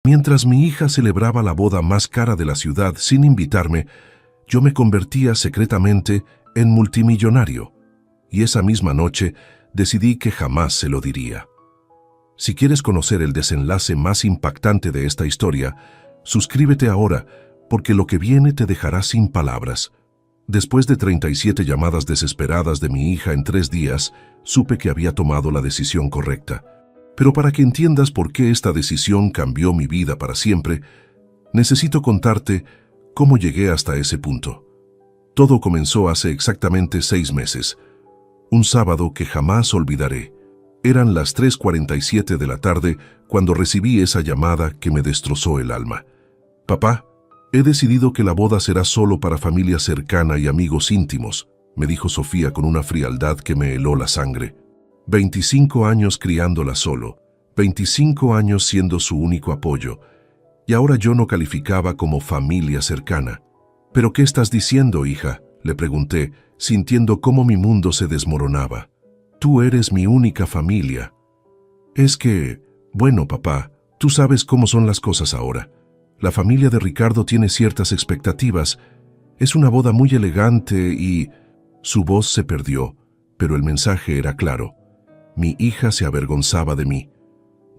Mientras mi hija celebraba la boda más cara de la ciudad sin invitarme, yo me convertía secretamente en multimillonario. Y esa misma noche decidí que jamás se lo diría. Si quieres conocer el desenlace más impactante de esta historia, suscríbete ahora, porque lo que viene te dejará sin palabras. Después de 37 llamadas desesperadas de mi hija en 3 días, supe que había tomado la decisión correcta. Pero para que entiendas por qué esta decisión cambió mi vida para siempre, necesito contarte cómo llegué hasta ese punto. Todo comenzó hace exactamente 6 meses. Un sábado que jamás olvidaré. Eran las 3:47 de la tarde cuando recibí esa llamada que me destrozó el alma. «Papá, he decidido que la boda será solo para familia cercana y amigos íntimos», me dijo Sofía con una frialdad que me heló la sangre. 25 años criándola solo, 25 años siendo su único apoyo, y ahora yo no calificaba como familia cercana. «¿Pero qué estás diciendo, hija?», le pregunté, sintiendo cómo mi mundo se desmoronaba. «Tú eres mi única familia». «Es que, bueno, papá, tú sabes cómo son las cosas ahora. La familia de Ricardo tiene ciertas expectativas. Es una boda muy elegante y...» Su voz se perdió, pero el mensaje era claro. Mi hija se avergonzaba de mí.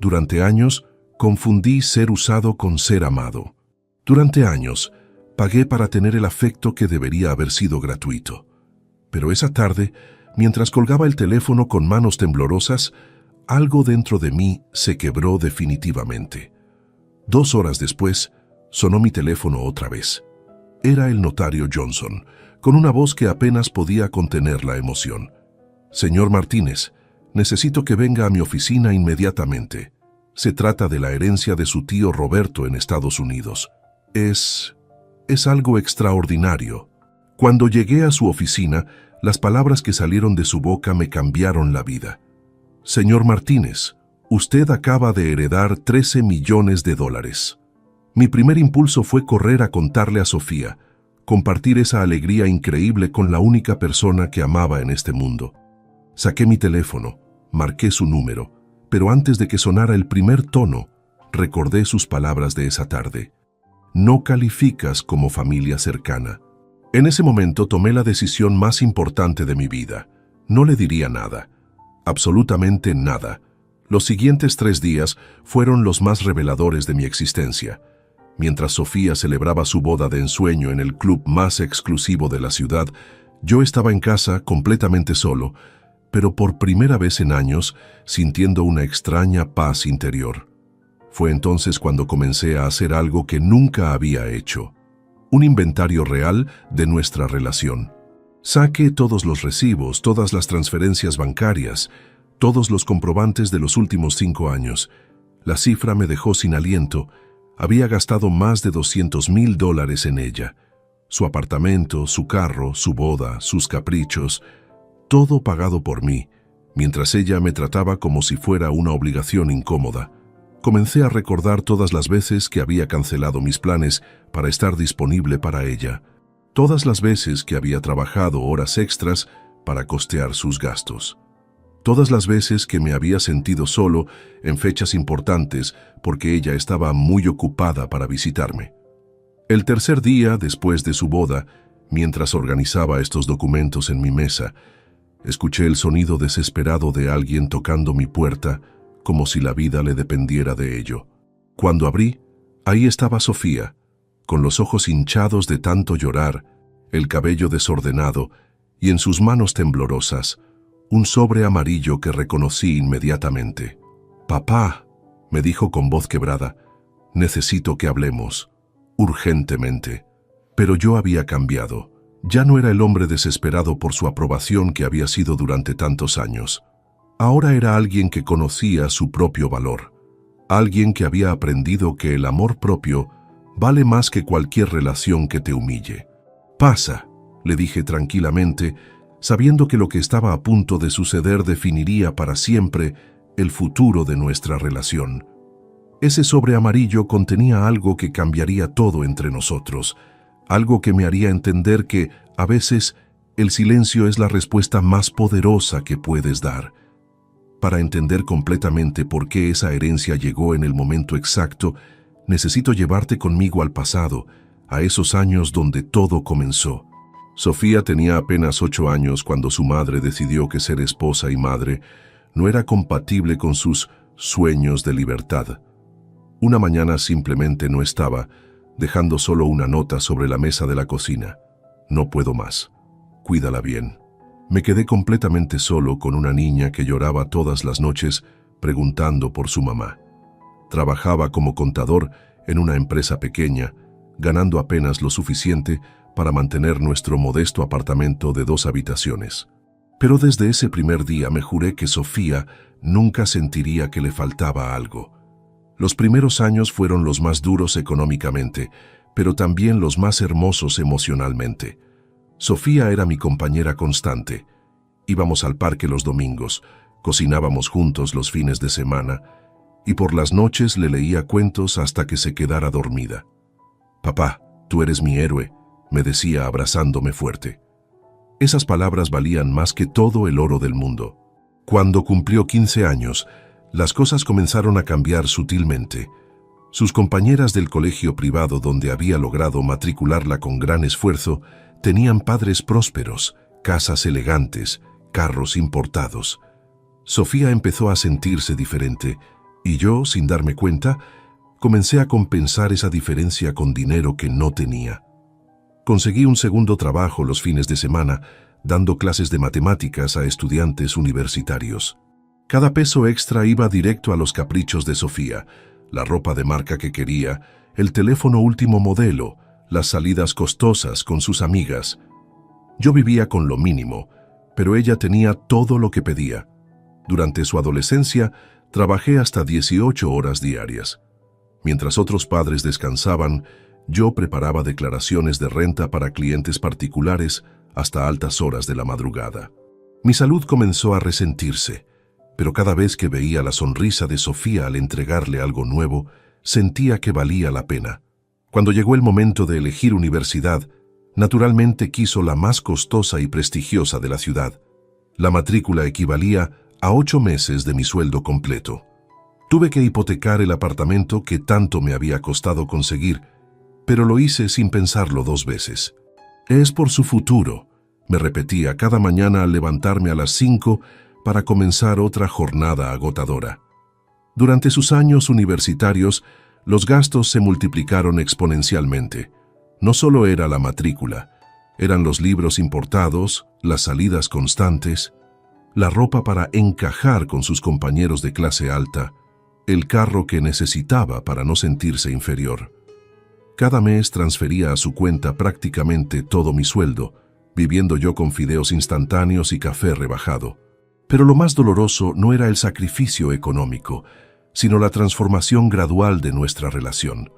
Durante años, confundí ser usado con ser amado. Durante años, pagué para tener el afecto que debería haber sido gratuito. Pero esa tarde, mientras colgaba el teléfono con manos temblorosas, algo dentro de mí se quebró definitivamente. 2 horas después, sonó mi teléfono otra vez. Era el notario Johnson, con una voz que apenas podía contener la emoción. «Señor Martínez, necesito que venga a mi oficina inmediatamente. Se trata de la herencia de su tío Roberto en Estados Unidos. Es algo extraordinario». Cuando llegué a su oficina, las palabras que salieron de su boca me cambiaron la vida. «Señor Martínez, usted acaba de heredar $13 millones. Mi primer impulso fue correr a contarle a Sofía, compartir esa alegría increíble con la única persona que amaba en este mundo. Saqué mi teléfono, marqué su número, pero antes de que sonara el primer tono, recordé sus palabras de esa tarde. «No calificas como familia cercana». En ese momento tomé la decisión más importante de mi vida. No le diría nada, absolutamente nada. Los siguientes 3 días fueron los más reveladores de mi existencia. Mientras Sofía celebraba su boda de ensueño en el club más exclusivo de la ciudad, yo estaba en casa completamente solo, pero por primera vez en años sintiendo una extraña paz interior. Fue entonces cuando comencé a hacer algo que nunca había hecho. Un inventario real de nuestra relación. Saqué todos los recibos, todas las transferencias bancarias, todos los comprobantes de los últimos 5 años. La cifra me dejó sin aliento. Había gastado más de $200,000 en ella. Su apartamento, su carro, su boda, sus caprichos, todo pagado por mí, mientras ella me trataba como si fuera una obligación incómoda. Comencé a recordar todas las veces que había cancelado mis planes para estar disponible para ella, todas las veces que había trabajado horas extras para costear sus gastos, todas las veces que me había sentido solo en fechas importantes porque ella estaba muy ocupada para visitarme. El tercer día después de su boda, mientras organizaba estos documentos en mi mesa, escuché el sonido desesperado de alguien tocando mi puerta, como si la vida le dependiera de ello. Cuando abrí, ahí estaba Sofía, con los ojos hinchados de tanto llorar, el cabello desordenado y en sus manos temblorosas, un sobre amarillo que reconocí inmediatamente. «Papá», me dijo con voz quebrada, «necesito que hablemos, urgentemente». Pero yo había cambiado. Ya no era el hombre desesperado por su aprobación que había sido durante tantos años. Ahora era alguien que conocía su propio valor, alguien que había aprendido que el amor propio vale más que cualquier relación que te humille. «Pasa», le dije tranquilamente, sabiendo que lo que estaba a punto de suceder definiría para siempre el futuro de nuestra relación. Ese sobre amarillo contenía algo que cambiaría todo entre nosotros, algo que me haría entender que, a veces, el silencio es la respuesta más poderosa que puedes dar. Para entender completamente por qué esa herencia llegó en el momento exacto, Necesito llevarte conmigo al pasado, a esos años donde todo comenzó. Sofía tenía apenas 8 años cuando su madre decidió que ser esposa y madre no era compatible con sus sueños de libertad. Una mañana simplemente no estaba, dejando solo una nota sobre la mesa de la cocina. No puedo más. Cuídala bien. Me quedé completamente solo con una niña que lloraba todas las noches preguntando por su mamá. Trabajaba como contador en una empresa pequeña, ganando apenas lo suficiente para mantener nuestro modesto apartamento de 2 habitaciones. Pero desde ese primer día me juré que Sofía nunca sentiría que le faltaba algo. Los primeros años fueron los más duros económicamente, pero también los más hermosos emocionalmente. Sofía era mi compañera constante. Íbamos al parque los domingos, cocinábamos juntos los fines de semana, y por las noches le leía cuentos hasta que se quedara dormida. «Papá, tú eres mi héroe», me decía abrazándome fuerte. Esas palabras valían más que todo el oro del mundo. Cuando cumplió 15 años, las cosas comenzaron a cambiar sutilmente. Sus compañeras del colegio privado donde había logrado matricularla con gran esfuerzo tenían padres prósperos, casas elegantes, carros importados. Sofía empezó a sentirse diferente, y yo, sin darme cuenta, comencé a compensar esa diferencia con dinero que no tenía. Conseguí un segundo trabajo los fines de semana, dando clases de matemáticas a estudiantes universitarios. Cada peso extra iba directo a los caprichos de Sofía, la ropa de marca que quería, el teléfono último modelo, las salidas costosas con sus amigas. Yo vivía con lo mínimo, pero ella tenía todo lo que pedía. Durante su adolescencia, trabajé hasta 18 horas diarias. Mientras otros padres descansaban, yo preparaba declaraciones de renta para clientes particulares hasta altas horas de la madrugada. Mi salud comenzó a resentirse, pero cada vez que veía la sonrisa de Sofía al entregarle algo nuevo, sentía que valía la pena. Cuando llegó el momento de elegir universidad, naturalmente quiso la más costosa y prestigiosa de la ciudad. La matrícula equivalía a 8 meses de mi sueldo completo. Tuve que hipotecar el apartamento que tanto me había costado conseguir, pero lo hice sin pensarlo 2 veces. Es por su futuro, me repetía cada mañana al levantarme a las 5 para comenzar otra jornada agotadora. Durante sus años universitarios, los gastos se multiplicaron exponencialmente. No solo era la matrícula, eran los libros importados, las salidas constantes, la ropa para encajar con sus compañeros de clase alta, el carro que necesitaba para no sentirse inferior. Cada mes transfería a su cuenta prácticamente todo mi sueldo, viviendo yo con fideos instantáneos y café rebajado. Pero lo más doloroso no era el sacrificio económico, sino la transformación gradual de nuestra relación.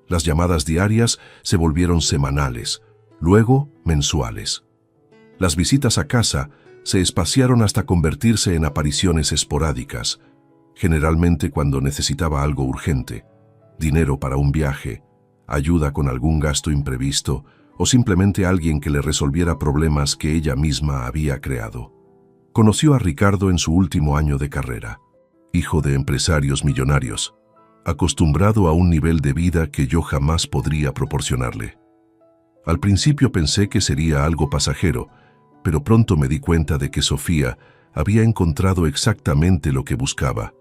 Las llamadas diarias se volvieron semanales, luego mensuales. Las visitas a casa se espaciaron hasta convertirse en apariciones esporádicas, generalmente cuando necesitaba algo urgente, dinero para un viaje, ayuda con algún gasto imprevisto o simplemente alguien que le resolviera problemas que ella misma había creado. Conoció a Ricardo en su último año de carrera, hijo de empresarios millonarios, acostumbrado a un nivel de vida que yo jamás podría proporcionarle. Al principio pensé que sería algo pasajero, pero pronto me di cuenta de que Sofía había encontrado exactamente lo que buscaba: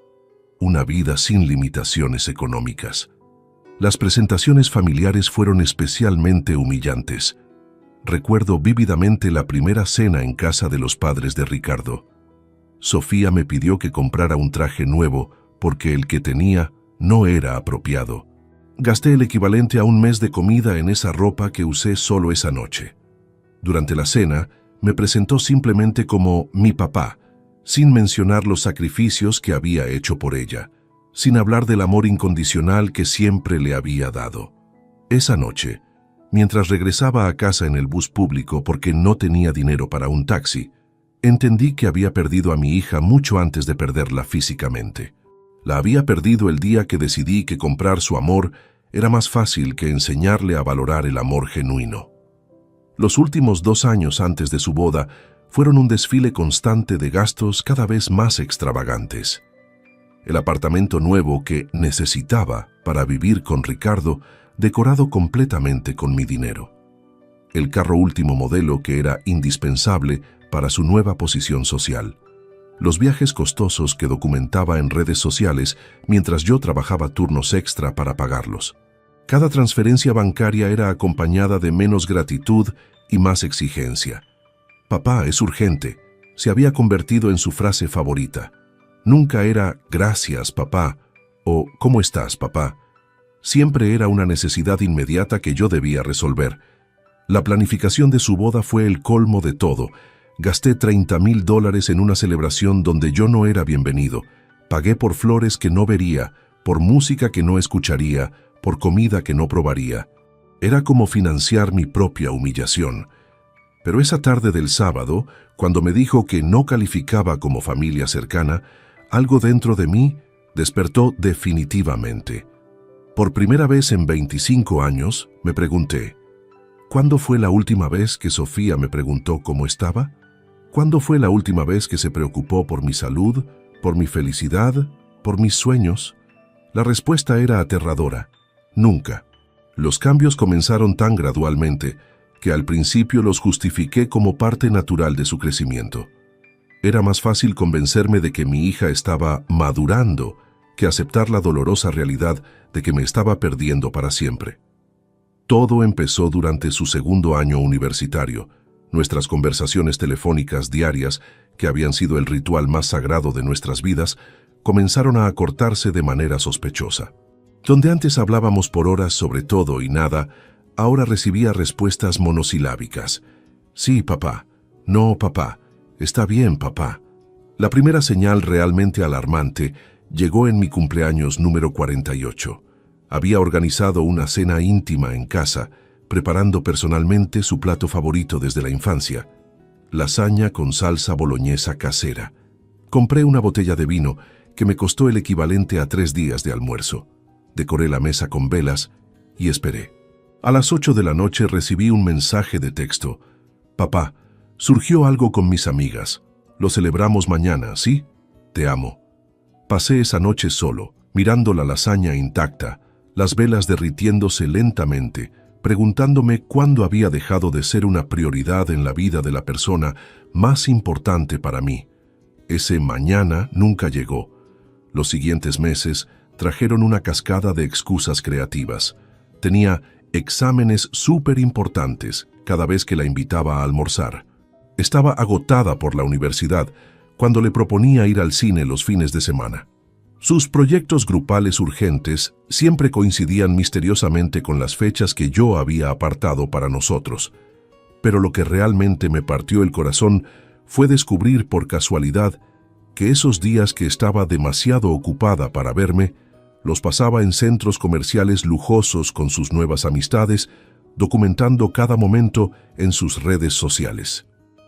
una vida sin limitaciones económicas. Las presentaciones familiares fueron especialmente humillantes. Recuerdo vívidamente la primera cena en casa de los padres de Ricardo. Sofía me pidió que comprara un traje nuevo porque el que tenía no era apropiado. Gasté el equivalente a un mes de comida en esa ropa que usé solo esa noche. Durante la cena, me presentó simplemente como mi papá, sin mencionar los sacrificios que había hecho por ella, sin hablar del amor incondicional que siempre le había dado. Esa noche, mientras regresaba a casa en el bus público porque no tenía dinero para un taxi, entendí que había perdido a mi hija mucho antes de perderla físicamente. La había perdido el día que decidí que comprar su amor era más fácil que enseñarle a valorar el amor genuino. Los últimos 2 años antes de su boda fueron un desfile constante de gastos cada vez más extravagantes. el apartamento nuevo que necesitaba para vivir con Ricardo, decorado completamente con mi dinero. El carro último modelo que era indispensable para su nueva posición social. Los viajes costosos que documentaba en redes sociales mientras yo trabajaba turnos extra para pagarlos. Cada transferencia bancaria era acompañada de menos gratitud y más exigencia. Papá, es urgente, se había convertido en su frase favorita. Nunca era gracias, papá, o ¿cómo estás, papá? Siempre era una necesidad inmediata que yo debía resolver. La planificación de su boda fue el colmo de todo. Gasté $30,000 en una celebración donde yo no era bienvenido. Pagué por flores que no vería, por música que no escucharía, por comida que no probaría. Era como financiar mi propia humillación. Pero esa tarde del sábado, cuando me dijo que no calificaba como familia cercana, algo dentro de mí despertó definitivamente. Por primera vez en 25 años, me pregunté, ¿cuándo fue la última vez que Sofía me preguntó cómo estaba? ¿Cuándo fue la última vez que se preocupó por mi salud, por mi felicidad, por mis sueños? La respuesta era aterradora. Nunca. Los cambios comenzaron tan gradualmente que al principio los justifiqué como parte natural de su crecimiento. Era más fácil convencerme de que mi hija estaba madurando que aceptar la dolorosa realidad de que me estaba perdiendo para siempre. Todo empezó durante su segundo año universitario. Nuestras conversaciones telefónicas diarias, que habían sido el ritual más sagrado de nuestras vidas, comenzaron a acortarse de manera sospechosa. Donde antes hablábamos por horas sobre todo y nada, ahora recibía respuestas monosilábicas. Sí, papá. No, papá. Está bien, papá. La primera señal realmente alarmante llegó en mi cumpleaños número 48. Había organizado una cena íntima en casa, preparando personalmente su plato favorito desde la infancia, lasaña con salsa boloñesa casera. Compré una botella de vino que me costó el equivalente a 3 días de almuerzo. Decoré la mesa con velas y esperé. A las 8 de la noche recibí un mensaje de texto. Papá, surgió algo con mis amigas. Lo celebramos mañana, ¿sí? Te amo. Pasé esa noche solo, mirando la lasaña intacta, las velas derritiéndose lentamente, preguntándome cuándo había dejado de ser una prioridad en la vida de la persona más importante para mí. Ese mañana nunca llegó. Los siguientes meses trajeron una cascada de excusas creativas. Tenía exámenes súper importantes cada vez que la invitaba a almorzar. Estaba agotada por la universidad cuando le proponía ir al cine los fines de semana. Sus proyectos grupales urgentes siempre coincidían misteriosamente con las fechas que yo había apartado para nosotros. Pero lo que realmente me partió el corazón fue descubrir por casualidad que esos días que estaba demasiado ocupada para verme, los pasaba en centros comerciales lujosos con sus nuevas amistades, documentando cada momento en sus redes sociales.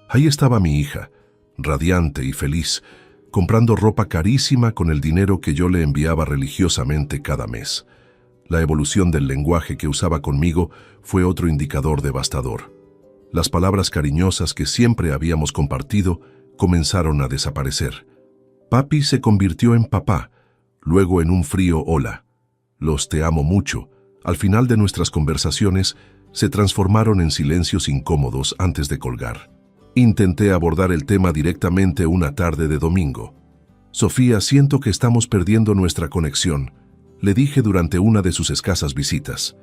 Ahí estaba mi hija, radiante y feliz, comprando ropa carísima con el dinero que yo le enviaba religiosamente cada mes. La evolución del lenguaje que usaba conmigo fue otro indicador devastador. Las palabras cariñosas que siempre habíamos compartido comenzaron a desaparecer. Papi se convirtió en papá, luego en un frío hola. Los te amo mucho, al final de nuestras conversaciones, se transformaron en silencios incómodos antes de colgar. Intenté abordar el tema directamente una tarde de domingo. Sofía, siento que estamos perdiendo nuestra conexión, le dije durante una de sus escasas visitas.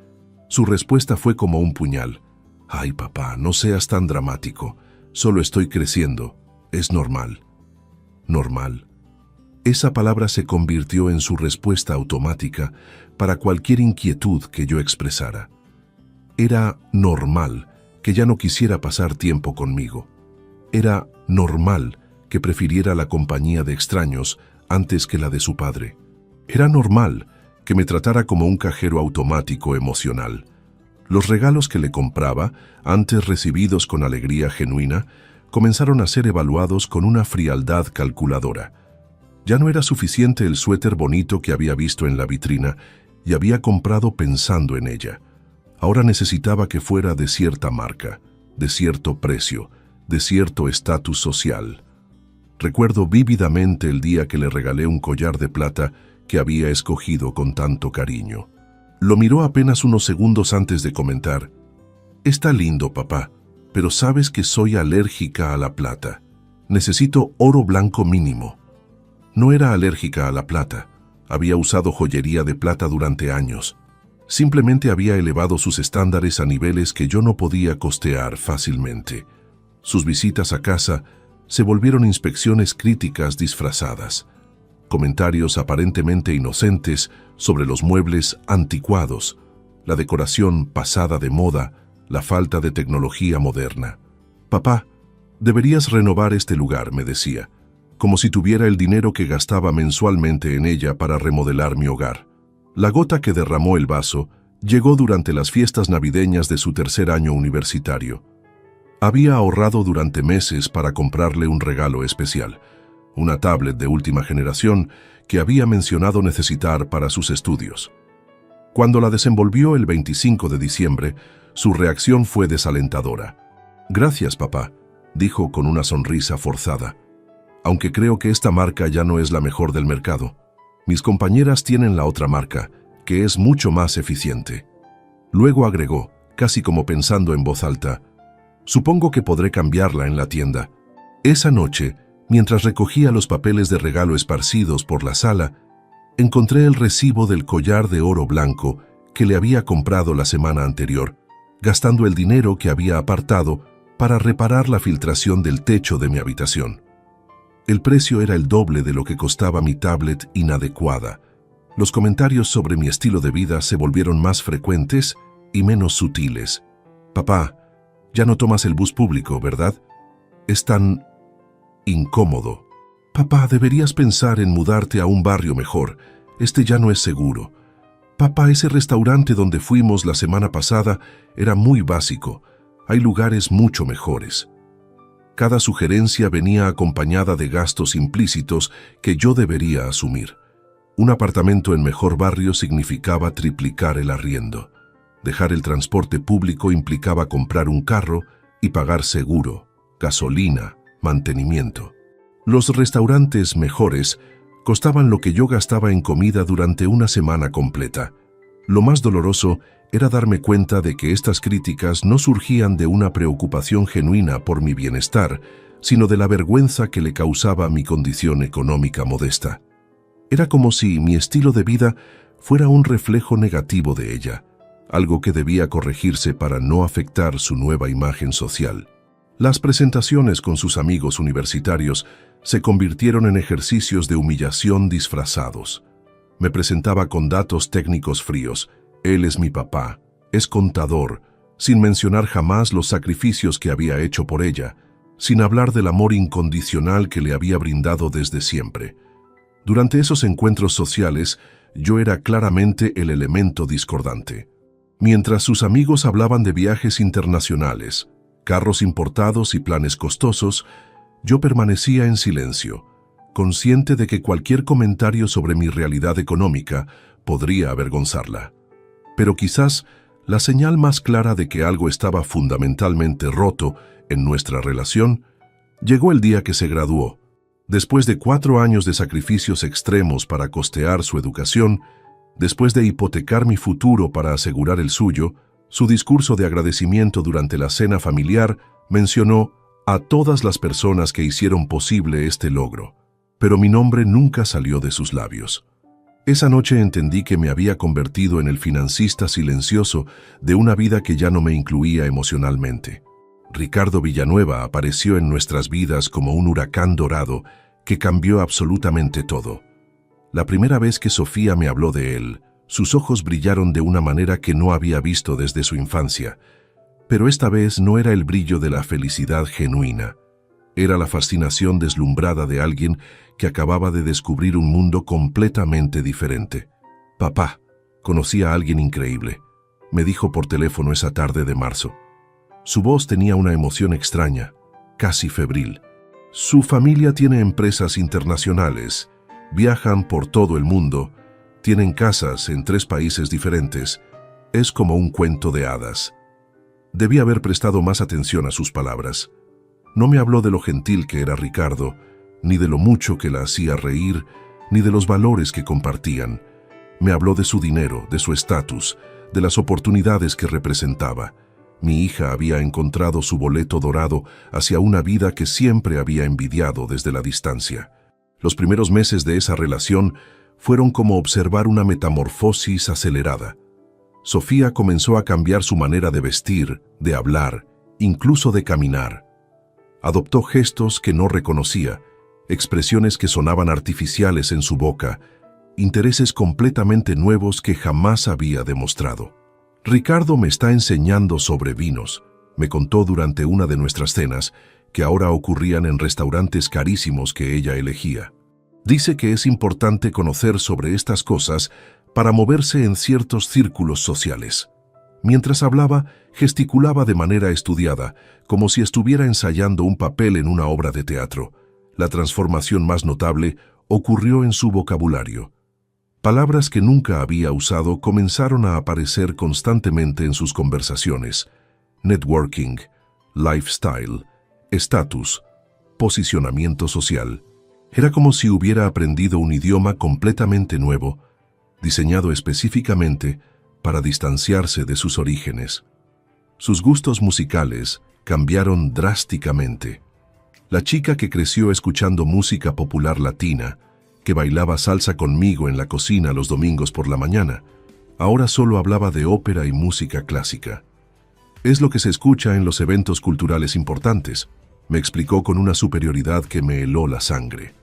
Su respuesta fue como un puñal. Ay, papá, no seas tan dramático. Solo estoy creciendo. Es normal. Normal. Esa palabra se convirtió en su respuesta automática para cualquier inquietud que yo expresara. Era normal que ya no quisiera pasar tiempo conmigo. Era normal que prefiriera la compañía de extraños antes que la de su padre. Era normal que me tratara como un cajero automático emocional. Los regalos que le compraba, antes recibidos con alegría genuina, comenzaron a ser evaluados con una frialdad calculadora. Ya no era suficiente el suéter bonito que había visto en la vitrina y había comprado pensando en ella. Ahora necesitaba que fuera de cierta marca, de cierto precio, de cierto estatus social. Recuerdo vívidamente el día que le regalé un collar de plata que había escogido con tanto cariño. Lo miró apenas unos segundos antes de comentar: «Está lindo, papá, pero sabes que soy alérgica a la plata. Necesito oro blanco mínimo». No era alérgica a la plata. Había usado joyería de plata durante años. Simplemente había elevado sus estándares a niveles que yo no podía costear fácilmente. Sus visitas a casa se volvieron inspecciones críticas disfrazadas. Comentarios aparentemente inocentes sobre los muebles anticuados, la decoración pasada de moda, la falta de tecnología moderna. «Papá, deberías renovar este lugar», me decía, como si tuviera el dinero que gastaba mensualmente en ella para remodelar mi hogar. La gota que derramó el vaso llegó durante las fiestas navideñas de su tercer año universitario. Había ahorrado durante meses para comprarle un regalo especial, una tablet de última generación que había mencionado necesitar para sus estudios. Cuando la desenvolvió el 25 de diciembre, su reacción fue desalentadora. «Gracias, papá», dijo con una sonrisa forzada. «Aunque creo que esta marca ya no es la mejor del mercado. Mis compañeras tienen la otra marca, que es mucho más eficiente». Luego agregó, casi como pensando en voz alta: «Supongo que podré cambiarla en la tienda». Esa noche, mientras recogía los papeles de regalo esparcidos por la sala, encontré el recibo del collar de oro blanco que le había comprado la semana anterior, gastando el dinero que había apartado para reparar la filtración del techo de mi habitación. El precio era el doble de lo que costaba mi tablet inadecuada. Los comentarios sobre mi estilo de vida se volvieron más frecuentes y menos sutiles. «Papá, ya no tomas el bus público, ¿verdad? Es tan incómodo. Papá, deberías pensar en mudarte a un barrio mejor. Este ya no es seguro. Papá, ese restaurante donde fuimos la semana pasada era muy básico. Hay lugares mucho mejores». Cada sugerencia venía acompañada de gastos implícitos que yo debería asumir. Un apartamento en mejor barrio significaba triplicar el arriendo. Dejar el transporte público implicaba comprar un carro y pagar seguro, gasolina, mantenimiento. Los restaurantes mejores costaban lo que yo gastaba en comida durante una semana completa. Lo más doloroso era darme cuenta de que estas críticas no surgían de una preocupación genuina por mi bienestar, sino de la vergüenza que le causaba mi condición económica modesta. Era como si mi estilo de vida fuera un reflejo negativo de ella, algo que debía corregirse para no afectar su nueva imagen social. Las presentaciones con sus amigos universitarios se convirtieron en ejercicios de humillación disfrazados. Me presentaba con datos técnicos fríos: «Él es mi papá, es contador», sin mencionar jamás los sacrificios que había hecho por ella, sin hablar del amor incondicional que le había brindado desde siempre. Durante esos encuentros sociales, yo era claramente el elemento discordante. Mientras sus amigos hablaban de viajes internacionales, carros importados y planes costosos, yo permanecía en silencio, consciente de que cualquier comentario sobre mi realidad económica podría avergonzarla. Pero quizás la señal más clara de que algo estaba fundamentalmente roto en nuestra relación llegó el día que se graduó. Después de 4 años de sacrificios extremos para costear su educación, después de hipotecar mi futuro para asegurar el suyo, su discurso de agradecimiento durante la cena familiar mencionó a todas las personas que hicieron posible este logro, pero mi nombre nunca salió de sus labios. Esa noche entendí que me había convertido en el financista silencioso de una vida que ya no me incluía emocionalmente. Ricardo Villanueva apareció en nuestras vidas como un huracán dorado que cambió absolutamente todo. La primera vez que Sofía me habló de él, sus ojos brillaron de una manera que no había visto desde su infancia. Pero esta vez no era el brillo de la felicidad genuina. Era la fascinación deslumbrada de alguien que acababa de descubrir un mundo completamente diferente. «Papá, conocí a alguien increíble», me dijo por teléfono esa tarde de marzo. Su voz tenía una emoción extraña, casi febril. «Su familia tiene empresas internacionales, viajan por todo el mundo, tienen casas en 3 países diferentes. Es como un cuento de hadas». Debí haber prestado más atención a sus palabras. No me habló de lo gentil que era Ricardo, ni de lo mucho que la hacía reír, ni de los valores que compartían. Me habló de su dinero, de su estatus, de las oportunidades que representaba. Mi hija había encontrado su boleto dorado hacia una vida que siempre había envidiado desde la distancia. Los primeros meses de esa relación fueron como observar una metamorfosis acelerada. Sofía comenzó a cambiar su manera de vestir, de hablar, incluso de caminar. Adoptó gestos que no reconocía, expresiones que sonaban artificiales en su boca, intereses completamente nuevos que jamás había demostrado. Ricardo me está enseñando sobre vinos, me contó durante una de nuestras cenas, que ahora ocurrían en restaurantes carísimos que ella elegía. Dice que es importante conocer sobre estas cosas para moverse en ciertos círculos sociales. Mientras hablaba, gesticulaba de manera estudiada, como si estuviera ensayando un papel en una obra de teatro. La transformación más notable ocurrió en su vocabulario. Palabras que nunca había usado comenzaron a aparecer constantemente en sus conversaciones. Networking, lifestyle, estatus, posicionamiento social. Era como si hubiera aprendido un idioma completamente nuevo, diseñado específicamente para distanciarse de sus orígenes. Sus gustos musicales cambiaron drásticamente. La chica que creció escuchando música popular latina, que bailaba salsa conmigo en la cocina los domingos por la mañana, ahora solo hablaba de ópera y música clásica. Es lo que se escucha en los eventos culturales importantes, me explicó con una superioridad que me heló la sangre.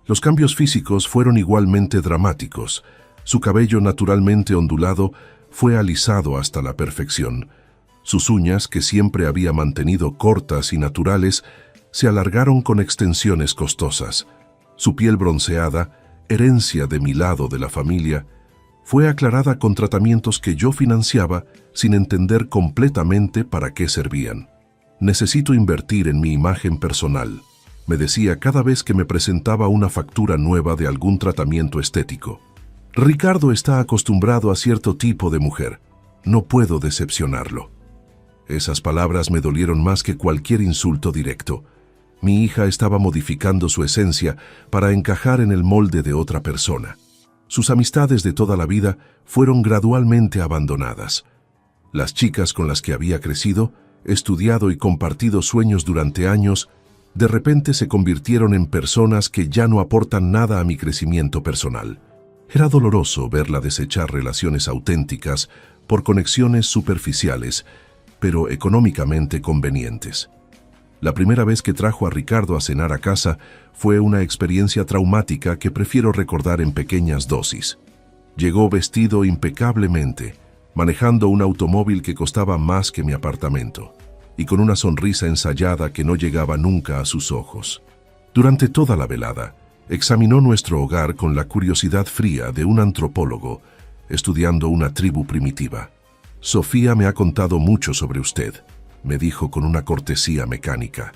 Los cambios físicos fueron igualmente dramáticos. Su cabello naturalmente ondulado fue alisado hasta la perfección. Sus uñas, que siempre había mantenido cortas y naturales, se alargaron con extensiones costosas. Su piel bronceada, herencia de mi lado de la familia, fue aclarada con tratamientos que yo financiaba sin entender completamente para qué servían. Necesito invertir en mi imagen personal, me decía cada vez que me presentaba una factura nueva de algún tratamiento estético. Ricardo está acostumbrado a cierto tipo de mujer. No puedo decepcionarlo. Esas palabras me dolieron más que cualquier insulto directo. Mi hija estaba modificando su esencia para encajar en el molde de otra persona. Sus amistades de toda la vida fueron gradualmente abandonadas. Las chicas con las que había crecido, estudiado y compartido sueños durante años, de repente se convirtieron en personas que ya no aportan nada a mi crecimiento personal. Era doloroso verla desechar relaciones auténticas por conexiones superficiales, pero económicamente convenientes. La primera vez que trajo a Ricardo a cenar a casa fue una experiencia traumática que prefiero recordar en pequeñas dosis. Llegó vestido impecablemente, manejando un automóvil que costaba más que mi apartamento, y con una sonrisa ensayada que no llegaba nunca a sus ojos. Durante toda la velada, examinó nuestro hogar con la curiosidad fría de un antropólogo, estudiando una tribu primitiva. Sofía me ha contado mucho sobre usted, me dijo con una cortesía mecánica.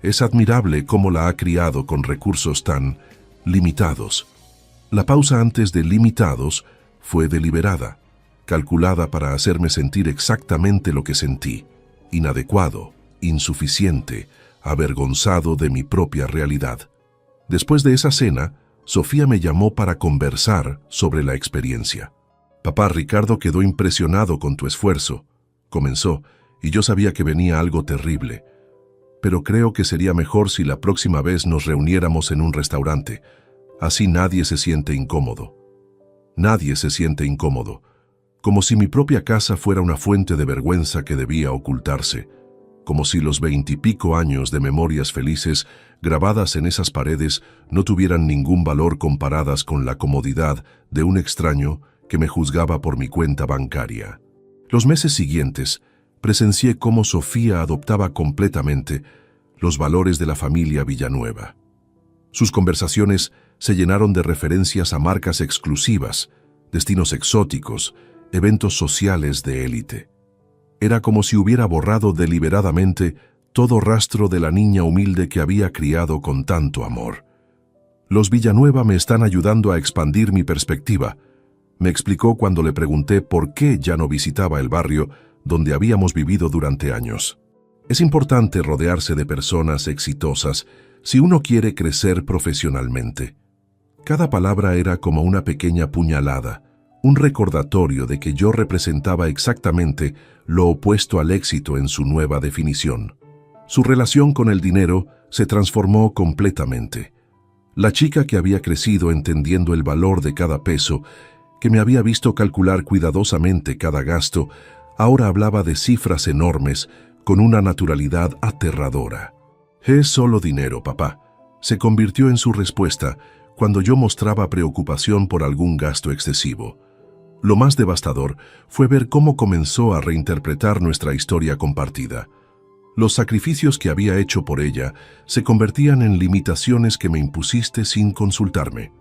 Es admirable cómo la ha criado con recursos tan limitados. La pausa antes de limitados fue deliberada, calculada para hacerme sentir exactamente lo que sentí, inadecuado, insuficiente, avergonzado de mi propia realidad. Después de esa cena, Sofía me llamó para conversar sobre la experiencia. Papá, Ricardo quedó impresionado con tu esfuerzo, comenzó, y yo sabía que venía algo terrible. Pero creo que sería mejor si la próxima vez nos reuniéramos en un restaurante. Así nadie se siente incómodo. Nadie se siente incómodo. Como si mi propia casa fuera una fuente de vergüenza que debía ocultarse. Como si los 20 y pico años de memorias felices grabadas en esas paredes no tuvieran ningún valor comparadas con la comodidad de un extraño que me juzgaba por mi cuenta bancaria. Los meses siguientes, presencié cómo Sofía adoptaba completamente los valores de la familia Villanueva. Sus conversaciones se llenaron de referencias a marcas exclusivas, destinos exóticos, eventos sociales de élite. Era como si hubiera borrado deliberadamente todo rastro de la niña humilde que había criado con tanto amor. Los Villanueva me están ayudando a expandir mi perspectiva, me explicó cuando le pregunté por qué ya no visitaba el barrio donde habíamos vivido durante años. Es importante rodearse de personas exitosas si uno quiere crecer profesionalmente. Cada palabra era como una pequeña puñalada, un recordatorio de que yo representaba exactamente lo opuesto al éxito en su nueva definición. Su relación con el dinero se transformó completamente. La chica que había crecido entendiendo el valor de cada peso, que me había visto calcular cuidadosamente cada gasto, ahora hablaba de cifras enormes con una naturalidad aterradora. «Es solo dinero, papá», se convirtió en su respuesta cuando yo mostraba preocupación por algún gasto excesivo. Lo más devastador fue ver cómo comenzó a reinterpretar nuestra historia compartida. Los sacrificios que había hecho por ella se convertían en limitaciones que me impusiste sin consultarme.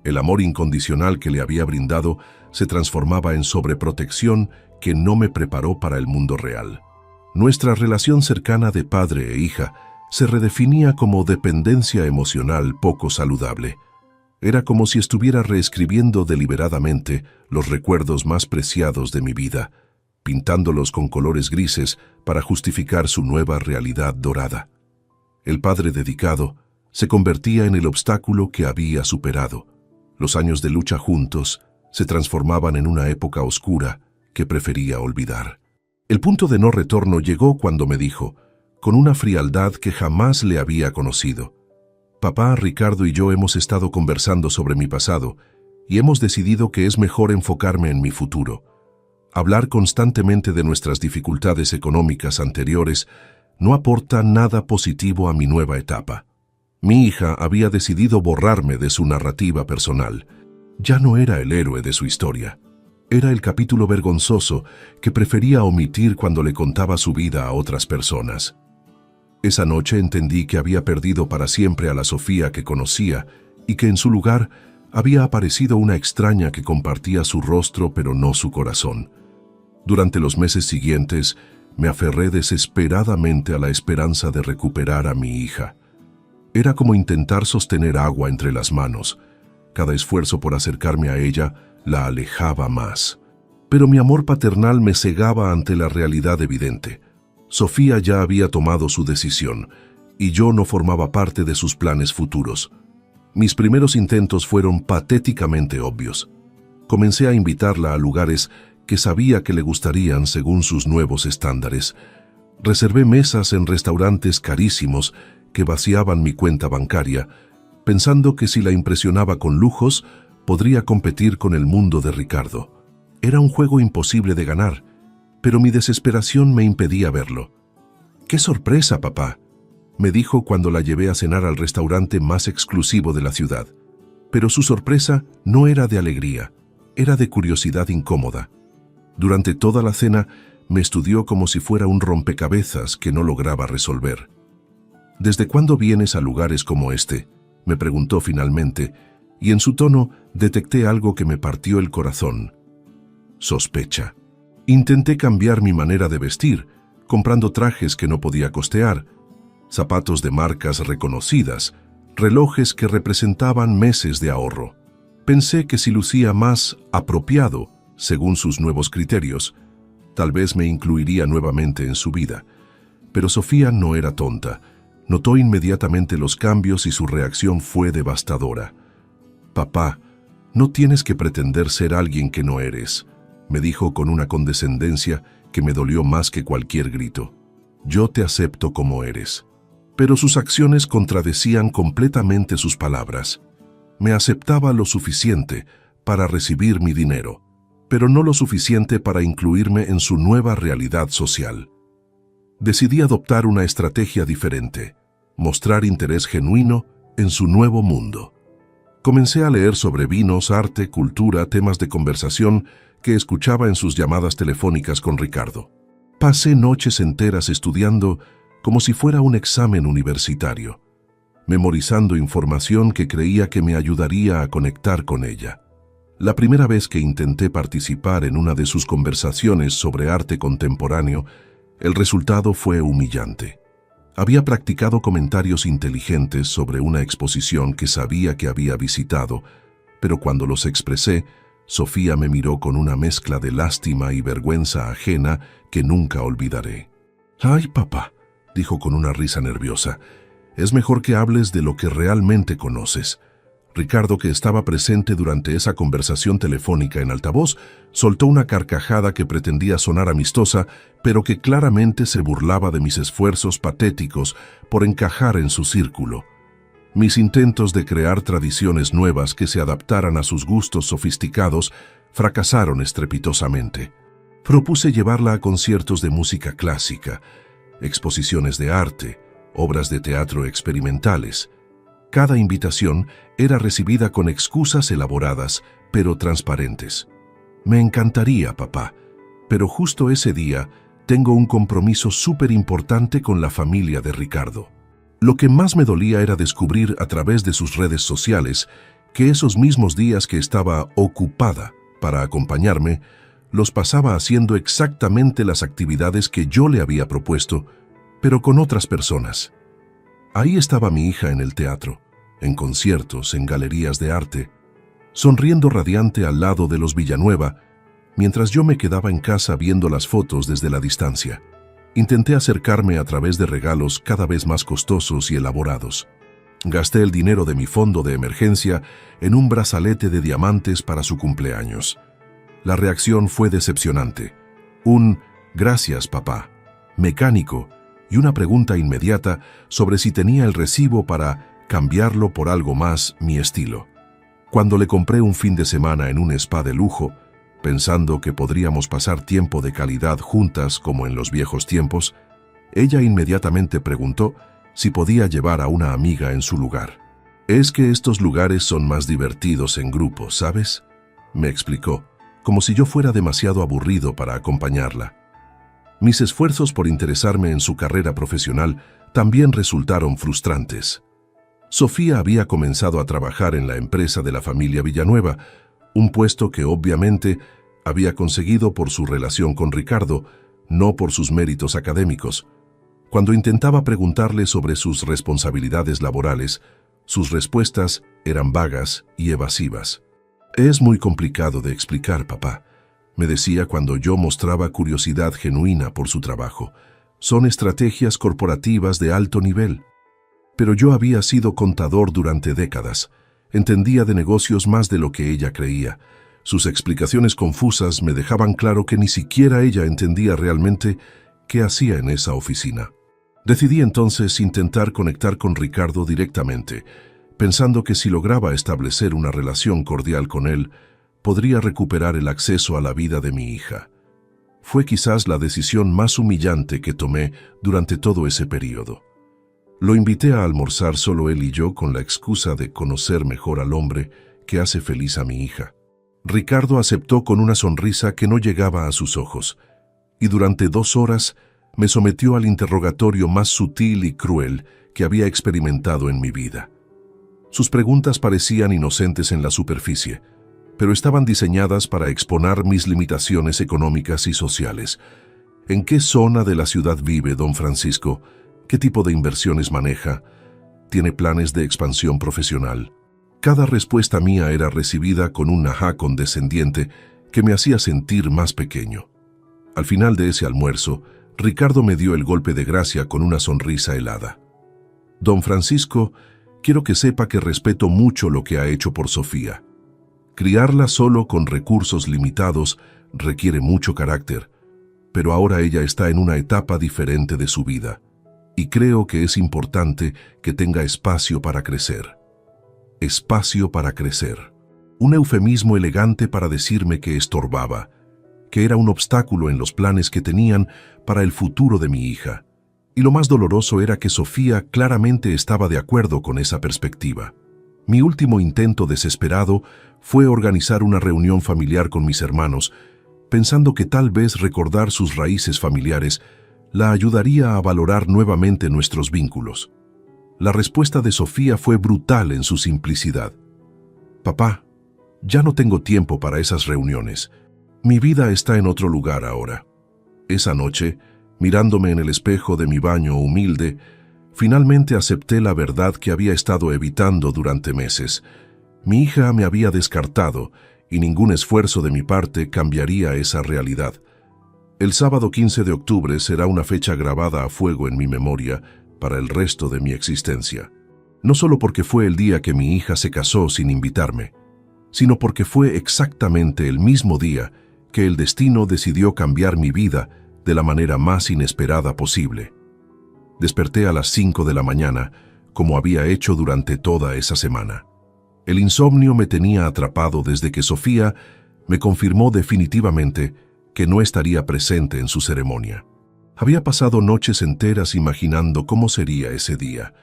El amor incondicional que le había brindado se transformaba en sobreprotección que no me preparó para el mundo real. Nuestra relación cercana de padre e hija se redefinía como dependencia emocional poco saludable. Era como si estuviera reescribiendo deliberadamente los recuerdos más preciados de mi vida, pintándolos con colores grises para justificar su nueva realidad dorada. El padre dedicado se convertía en el obstáculo que había superado. Los años de lucha juntos se transformaban en una época oscura que prefería olvidar. El punto de no retorno llegó cuando me dijo, con una frialdad que jamás le había conocido: «Papá, Ricardo y yo hemos estado conversando sobre mi pasado y hemos decidido que es mejor enfocarme en mi futuro. Hablar constantemente de nuestras dificultades económicas anteriores no aporta nada positivo a mi nueva etapa». Mi hija había decidido borrarme de su narrativa personal. Ya no era el héroe de su historia. Era el capítulo vergonzoso que prefería omitir cuando le contaba su vida a otras personas. Esa noche entendí que había perdido para siempre a la Sofía que conocía y que en su lugar había aparecido una extraña que compartía su rostro pero no su corazón. Durante los meses siguientes me aferré desesperadamente a la esperanza de recuperar a mi hija. Era como intentar sostener agua entre las manos. Cada esfuerzo por acercarme a ella la alejaba más. Pero mi amor paternal me cegaba ante la realidad evidente. Sofía ya había tomado su decisión, y yo no formaba parte de sus planes futuros. Mis primeros intentos fueron patéticamente obvios. Comencé a invitarla a lugares que sabía que le gustarían según sus nuevos estándares. Reservé mesas en restaurantes carísimos que vaciaban mi cuenta bancaria, pensando que si la impresionaba con lujos, podría competir con el mundo de Ricardo. Era un juego imposible de ganar, pero mi desesperación me impedía verlo. «¡Qué sorpresa, papá!», me dijo cuando la llevé a cenar al restaurante más exclusivo de la ciudad. Pero su sorpresa no era de alegría, era de curiosidad incómoda. Durante toda la cena me estudió como si fuera un rompecabezas que no lograba resolver. «¿Desde cuándo vienes a lugares como este?», me preguntó finalmente, y en su tono detecté algo que me partió el corazón. Sospecha. Intenté cambiar mi manera de vestir, comprando trajes que no podía costear, zapatos de marcas reconocidas, relojes que representaban meses de ahorro. Pensé que si lucía más apropiado, según sus nuevos criterios, tal vez me incluiría nuevamente en su vida. Pero Sofía no era tonta. Notó inmediatamente los cambios y su reacción fue devastadora. «Papá, no tienes que pretender ser alguien que no eres», me dijo con una condescendencia que me dolió más que cualquier grito. «Yo te acepto como eres». Pero sus acciones contradecían completamente sus palabras. Me aceptaba lo suficiente para recibir mi dinero, pero no lo suficiente para incluirme en su nueva realidad social. Decidí adoptar una estrategia diferente, mostrar interés genuino en su nuevo mundo. Comencé a leer sobre vinos, arte, cultura, temas de conversación que escuchaba en sus llamadas telefónicas con Ricardo. Pasé noches enteras estudiando como si fuera un examen universitario, memorizando información que creía que me ayudaría a conectar con ella. La primera vez que intenté participar en una de sus conversaciones sobre arte contemporáneo, el resultado fue humillante. Había practicado comentarios inteligentes sobre una exposición que sabía que había visitado, pero cuando los expresé, Sofía me miró con una mezcla de lástima y vergüenza ajena que nunca olvidaré. «Ay, papá», dijo con una risa nerviosa, Es mejor que hables de lo que realmente conoces. Ricardo, que estaba presente durante esa conversación telefónica en altavoz, soltó una carcajada que pretendía sonar amistosa, pero que claramente se burlaba de mis esfuerzos patéticos por encajar en su círculo. Mis intentos de crear tradiciones nuevas que se adaptaran a sus gustos sofisticados fracasaron estrepitosamente. Propuse llevarla a conciertos de música clásica, exposiciones de arte, obras de teatro experimentales. Cada invitación era recibida con excusas elaboradas, pero transparentes. Me encantaría, papá, pero justo ese día tengo un compromiso súper importante con la familia de Ricardo. Lo que más me dolía era descubrir a través de sus redes sociales que esos mismos días que estaba ocupada para acompañarme, los pasaba haciendo exactamente las actividades que yo le había propuesto, pero con otras personas. Ahí estaba mi hija en el teatro, en conciertos, en galerías de arte, sonriendo radiante al lado de los Villanueva, mientras yo me quedaba en casa viendo las fotos desde la distancia. Intenté acercarme a través de regalos cada vez más costosos y elaborados. Gasté el dinero de mi fondo de emergencia en un brazalete de diamantes para su cumpleaños. La reacción fue decepcionante. Un «gracias, papá», mecánico, y una pregunta inmediata sobre si tenía el recibo para cambiarlo por algo más mi estilo. Cuando le compré un fin de semana en un spa de lujo, pensando que podríamos pasar tiempo de calidad juntas como en los viejos tiempos, ella inmediatamente preguntó si podía llevar a una amiga en su lugar. «Es que estos lugares son más divertidos en grupo, ¿sabes?», me explicó, como si yo fuera demasiado aburrido para acompañarla. Mis esfuerzos por interesarme en su carrera profesional también resultaron frustrantes. Sofía había comenzado a trabajar en la empresa de la familia Villanueva, un puesto que obviamente había conseguido por su relación con Ricardo, no por sus méritos académicos. Cuando intentaba preguntarle sobre sus responsabilidades laborales, sus respuestas eran vagas y evasivas. «Es muy complicado de explicar, papá», me decía cuando yo mostraba curiosidad genuina por su trabajo. «Son estrategias corporativas de alto nivel». Pero yo había sido contador durante décadas. Entendía de negocios más de lo que ella creía. Sus explicaciones confusas me dejaban claro que ni siquiera ella entendía realmente qué hacía en esa oficina. Decidí entonces intentar conectar con Ricardo directamente, pensando que si lograba establecer una relación cordial con él, podría recuperar el acceso a la vida de mi hija. Fue quizás la decisión más humillante que tomé durante todo ese periodo. Lo invité a almorzar solo él y yo con la excusa de conocer mejor al hombre que hace feliz a mi hija. Ricardo aceptó con una sonrisa que no llegaba a sus ojos, y durante 2 horas me sometió al interrogatorio más sutil y cruel que había experimentado en mi vida. Sus preguntas parecían inocentes en la superficie, pero estaban diseñadas para exponer mis limitaciones económicas y sociales. ¿En qué zona de la ciudad vive don Francisco? ¿Qué tipo de inversiones maneja? ¿Tiene planes de expansión profesional? Cada respuesta mía era recibida con un ajá condescendiente que me hacía sentir más pequeño. Al final de ese almuerzo, Ricardo me dio el golpe de gracia con una sonrisa helada. «Don Francisco, quiero que sepa que respeto mucho lo que ha hecho por Sofía. Criarla solo con recursos limitados requiere mucho carácter, pero ahora ella está en una etapa diferente de su vida, y creo que es importante que tenga espacio para crecer». Espacio para crecer. Un eufemismo elegante para decirme que estorbaba, que era un obstáculo en los planes que tenían para el futuro de mi hija. Y lo más doloroso era que Sofía claramente estaba de acuerdo con esa perspectiva. Mi último intento desesperado fue organizar una reunión familiar con mis hermanos, pensando que tal vez recordar sus raíces familiares la ayudaría a valorar nuevamente nuestros vínculos. La respuesta de Sofía fue brutal en su simplicidad. «Papá, ya no tengo tiempo para esas reuniones. Mi vida está en otro lugar ahora». Esa noche, mirándome en el espejo de mi baño humilde, finalmente acepté la verdad que había estado evitando durante meses. Mi hija me había descartado y ningún esfuerzo de mi parte cambiaría esa realidad. El sábado 15 de octubre será una fecha grabada a fuego en mi memoria, para el resto de mi existencia. No solo porque fue el día que mi hija se casó sin invitarme, sino porque fue exactamente el mismo día que el destino decidió cambiar mi vida de la manera más inesperada posible. Desperté a las 5 de la mañana, como había hecho durante toda esa semana. El insomnio me tenía atrapado desde que Sofía me confirmó definitivamente que no estaría presente en su ceremonia. Había pasado noches enteras imaginando cómo sería ese día,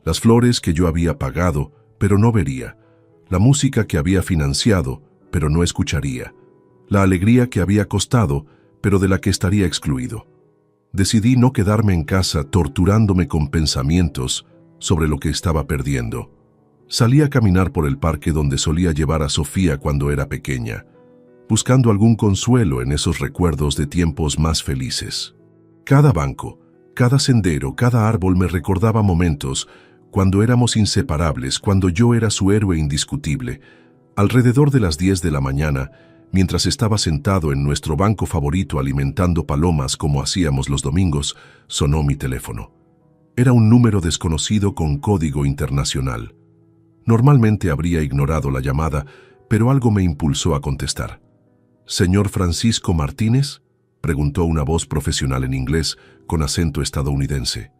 las flores que yo había pagado, pero no vería, la música que había financiado, pero no escucharía, la alegría que había costado, pero de la que estaría excluido. Decidí no quedarme en casa torturándome con pensamientos sobre lo que estaba perdiendo. Salí a caminar por el parque donde solía llevar a Sofía cuando era pequeña, buscando algún consuelo en esos recuerdos de tiempos más felices. Cada banco, cada sendero, cada árbol me recordaba momentos cuando éramos inseparables, cuando yo era su héroe indiscutible. Alrededor de las 10 de la mañana, mientras estaba sentado en nuestro banco favorito alimentando palomas como hacíamos los domingos, sonó mi teléfono. Era un número desconocido con código internacional. Normalmente habría ignorado la llamada, pero algo me impulsó a contestar. «¿Señor Francisco Martínez?», preguntó una voz profesional en inglés con acento estadounidense.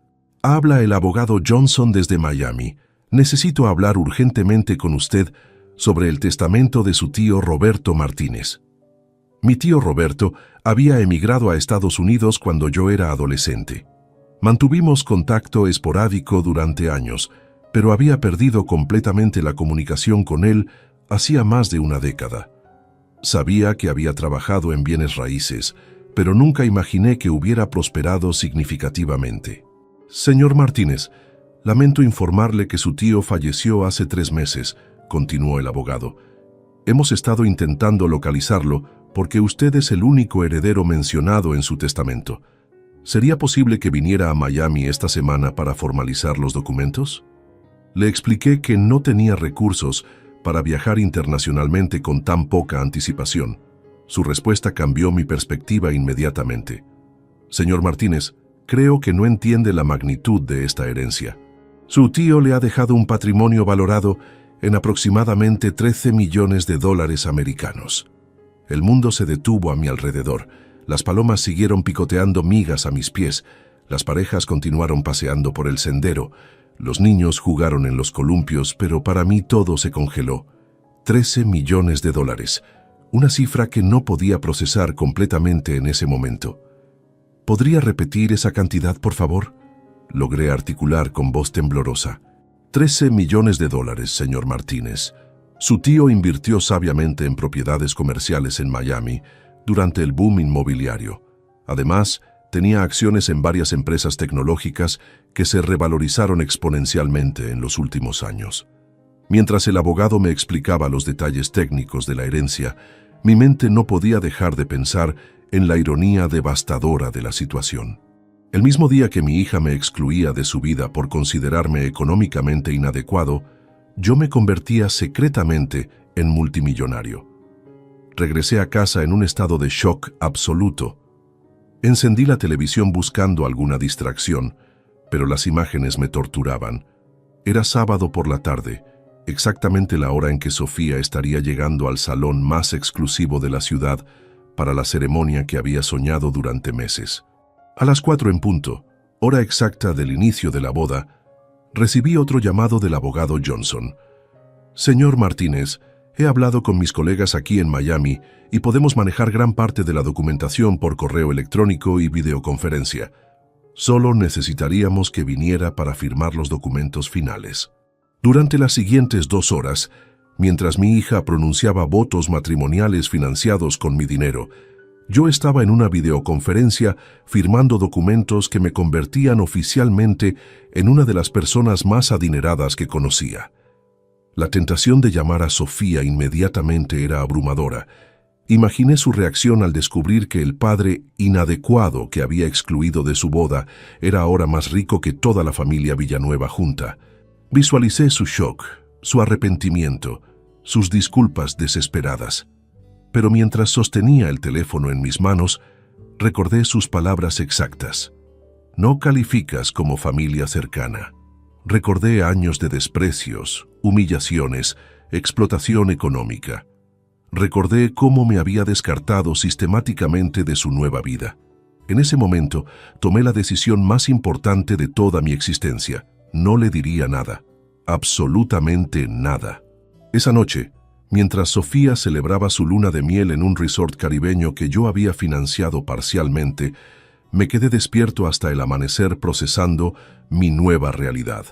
«Habla el abogado Johnson desde Miami. Necesito hablar urgentemente con usted sobre el testamento de su tío Roberto Martínez». Mi tío Roberto había emigrado a Estados Unidos cuando yo era adolescente. Mantuvimos contacto esporádico durante años, pero había perdido completamente la comunicación con él hacía más de una década. Sabía que había trabajado en bienes raíces, pero nunca imaginé que hubiera prosperado significativamente. «Señor Martínez, lamento informarle que su tío falleció hace 3 meses», continuó el abogado. «Hemos estado intentando localizarlo porque usted es el único heredero mencionado en su testamento. ¿Sería posible que viniera a Miami esta semana para formalizar los documentos?». Le expliqué que no tenía recursos para viajar internacionalmente con tan poca anticipación. Su respuesta cambió mi perspectiva inmediatamente. «Señor Martínez, creo que no entiende la magnitud de esta herencia. Su tío le ha dejado un patrimonio valorado en aproximadamente $13 millones americanos». El mundo se detuvo a mi alrededor. Las palomas siguieron picoteando migas a mis pies. Las parejas continuaron paseando por el sendero. Los niños jugaron en los columpios, pero para mí todo se congeló. $13 millones, una cifra que no podía procesar completamente en ese momento. «¿Podría repetir esa cantidad, por favor?», logré articular con voz temblorosa. $13 millones, señor Martínez. Su tío invirtió sabiamente en propiedades comerciales en Miami durante el boom inmobiliario. Además, tenía acciones en varias empresas tecnológicas que se revalorizaron exponencialmente en los últimos años. Mientras el abogado me explicaba los detalles técnicos de la herencia, mi mente no podía dejar de pensar en la ironía devastadora de la situación. El mismo día que mi hija me excluía de su vida por considerarme económicamente inadecuado, yo me convertía secretamente en multimillonario. Regresé a casa en un estado de shock absoluto. Encendí la televisión buscando alguna distracción, pero las imágenes me torturaban. Era sábado por la tarde, exactamente la hora en que Sofía estaría llegando al salón más exclusivo de la ciudad para la ceremonia que había soñado durante meses. A las 4 en punto, hora exacta del inicio de la boda, recibí otro llamado del abogado Johnson. «Señor Martínez, he hablado con mis colegas aquí en Miami y podemos manejar gran parte de la documentación por correo electrónico y videoconferencia. Solo necesitaríamos que viniera para firmar los documentos finales». Durante las siguientes 2 horas, mientras mi hija pronunciaba votos matrimoniales financiados con mi dinero, yo estaba en una videoconferencia firmando documentos que me convertían oficialmente en una de las personas más adineradas que conocía. La tentación de llamar a Sofía inmediatamente era abrumadora. Imaginé su reacción al descubrir que el padre inadecuado que había excluido de su boda era ahora más rico que toda la familia Villanueva junta. Visualicé su shock, su arrepentimiento, sus disculpas desesperadas. Pero mientras sostenía el teléfono en mis manos, recordé sus palabras exactas. no calificas como familia cercana. Recordé años de desprecios, humillaciones, explotación económica. Recordé cómo me había descartado sistemáticamente de su nueva vida. En ese momento, tomé la decisión más importante de toda mi existencia. No le diría nada. Absolutamente nada. Esa noche, mientras Sofía celebraba su luna de miel en un resort caribeño que yo había financiado parcialmente, me quedé despierto hasta el amanecer procesando mi nueva realidad.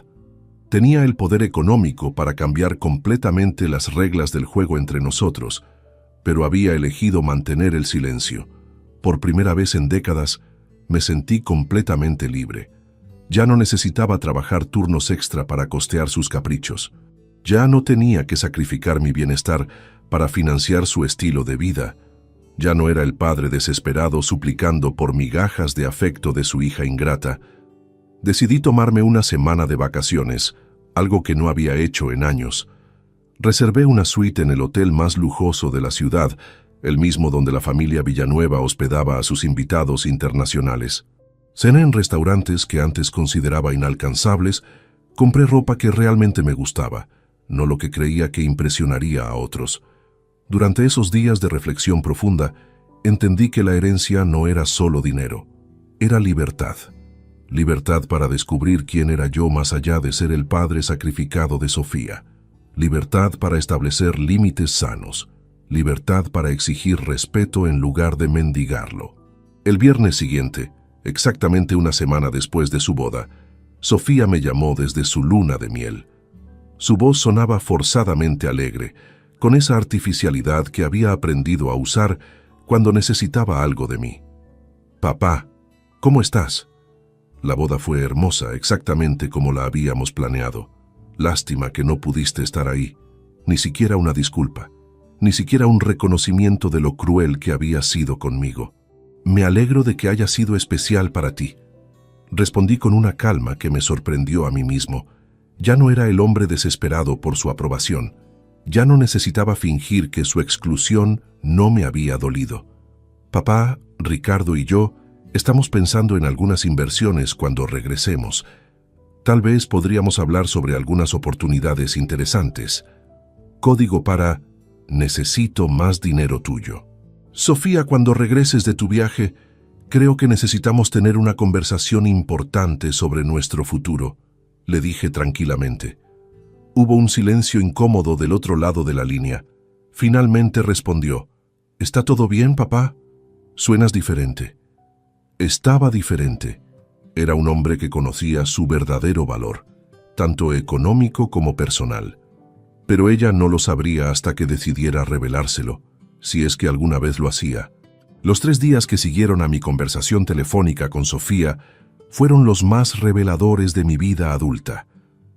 Tenía el poder económico para cambiar completamente las reglas del juego entre nosotros, pero había elegido mantener el silencio. Por primera vez en décadas, me sentí completamente libre. Ya no necesitaba trabajar turnos extra para costear sus caprichos. Ya no tenía que sacrificar mi bienestar para financiar su estilo de vida. Ya no era el padre desesperado suplicando por migajas de afecto de su hija ingrata. Decidí tomarme una semana de vacaciones, algo que no había hecho en años. Reservé una suite en el hotel más lujoso de la ciudad, el mismo donde la familia Villanueva hospedaba a sus invitados internacionales. Cené en restaurantes que antes consideraba inalcanzables, compré ropa que realmente me gustaba, no lo que creía que impresionaría a otros. Durante esos días de reflexión profunda, entendí que la herencia no era solo dinero, era libertad. Libertad para descubrir quién era yo más allá de ser el padre sacrificado de Sofía. Libertad para establecer límites sanos. Libertad para exigir respeto en lugar de mendigarlo. El viernes siguiente, exactamente una semana después de su boda, Sofía me llamó desde su luna de miel. Su voz sonaba forzadamente alegre, con esa artificialidad que había aprendido a usar cuando necesitaba algo de mí. «Papá, ¿cómo estás?» La boda fue hermosa, exactamente como la habíamos planeado. Lástima que no pudiste estar ahí. Ni siquiera una disculpa. Ni siquiera un reconocimiento de lo cruel que había sido conmigo. Me alegro de que haya sido especial para ti. Respondí con una calma que me sorprendió a mí mismo. Ya no era el hombre desesperado por su aprobación. Ya no necesitaba fingir que su exclusión no me había dolido. Papá, Ricardo y yo estamos pensando en algunas inversiones cuando regresemos. Tal vez podríamos hablar sobre algunas oportunidades interesantes. Código para necesito más dinero tuyo. Sofía, cuando regreses de tu viaje, creo que necesitamos tener una conversación importante sobre nuestro futuro, le dije tranquilamente. Hubo un silencio incómodo del otro lado de la línea. Finalmente respondió: ¿Está todo bien, papá? Suenas diferente. Estaba diferente. Era un hombre que conocía su verdadero valor, tanto económico como personal. Pero ella no lo sabría hasta que decidiera revelárselo, si es que alguna vez lo hacía. Los 3 días que siguieron a mi conversación telefónica con Sofía fueron los más reveladores de mi vida adulta.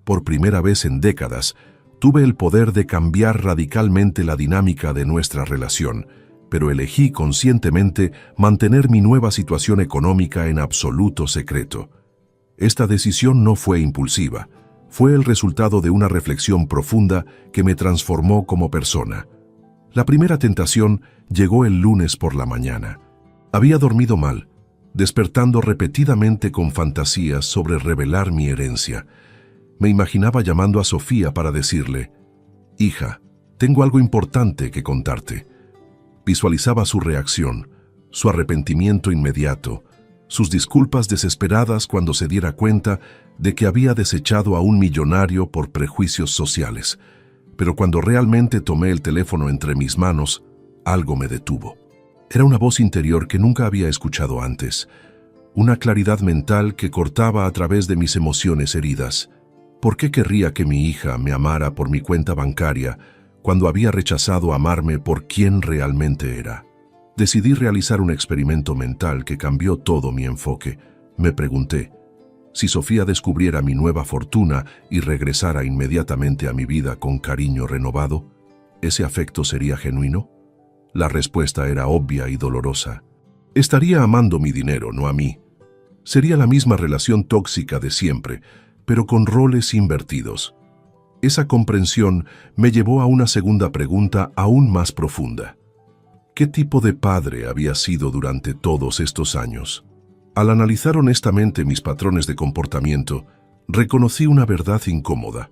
Por primera vez en décadas, tuve el poder de cambiar radicalmente la dinámica de nuestra relación, pero elegí conscientemente mantener mi nueva situación económica en absoluto secreto. Esta decisión no fue impulsiva, fue el resultado de una reflexión profunda que me transformó como persona. La primera tentación llegó el lunes por la mañana. Había dormido mal, despertando repetidamente con fantasías sobre revelar mi herencia. Me imaginaba llamando a Sofía para decirle: «Hija, tengo algo importante que contarte». Visualizaba su reacción, su arrepentimiento inmediato, sus disculpas desesperadas cuando se diera cuenta de que había desechado a un millonario por prejuicios sociales. Pero cuando realmente tomé el teléfono entre mis manos, algo me detuvo. Era una voz interior que nunca había escuchado antes, una claridad mental que cortaba a través de mis emociones heridas. ¿Por qué querría que mi hija me amara por mi cuenta bancaria cuando había rechazado amarme por quien realmente era? Decidí realizar un experimento mental que cambió todo mi enfoque. Me pregunté: si Sofía descubriera mi nueva fortuna y regresara inmediatamente a mi vida con cariño renovado, ¿ese afecto sería genuino? La respuesta era obvia y dolorosa. Estaría amando mi dinero, no a mí. Sería la misma relación tóxica de siempre, pero con roles invertidos. Esa comprensión me llevó a una segunda pregunta aún más profunda. ¿Qué tipo de padre había sido durante todos estos años? Al analizar honestamente mis patrones de comportamiento, reconocí una verdad incómoda.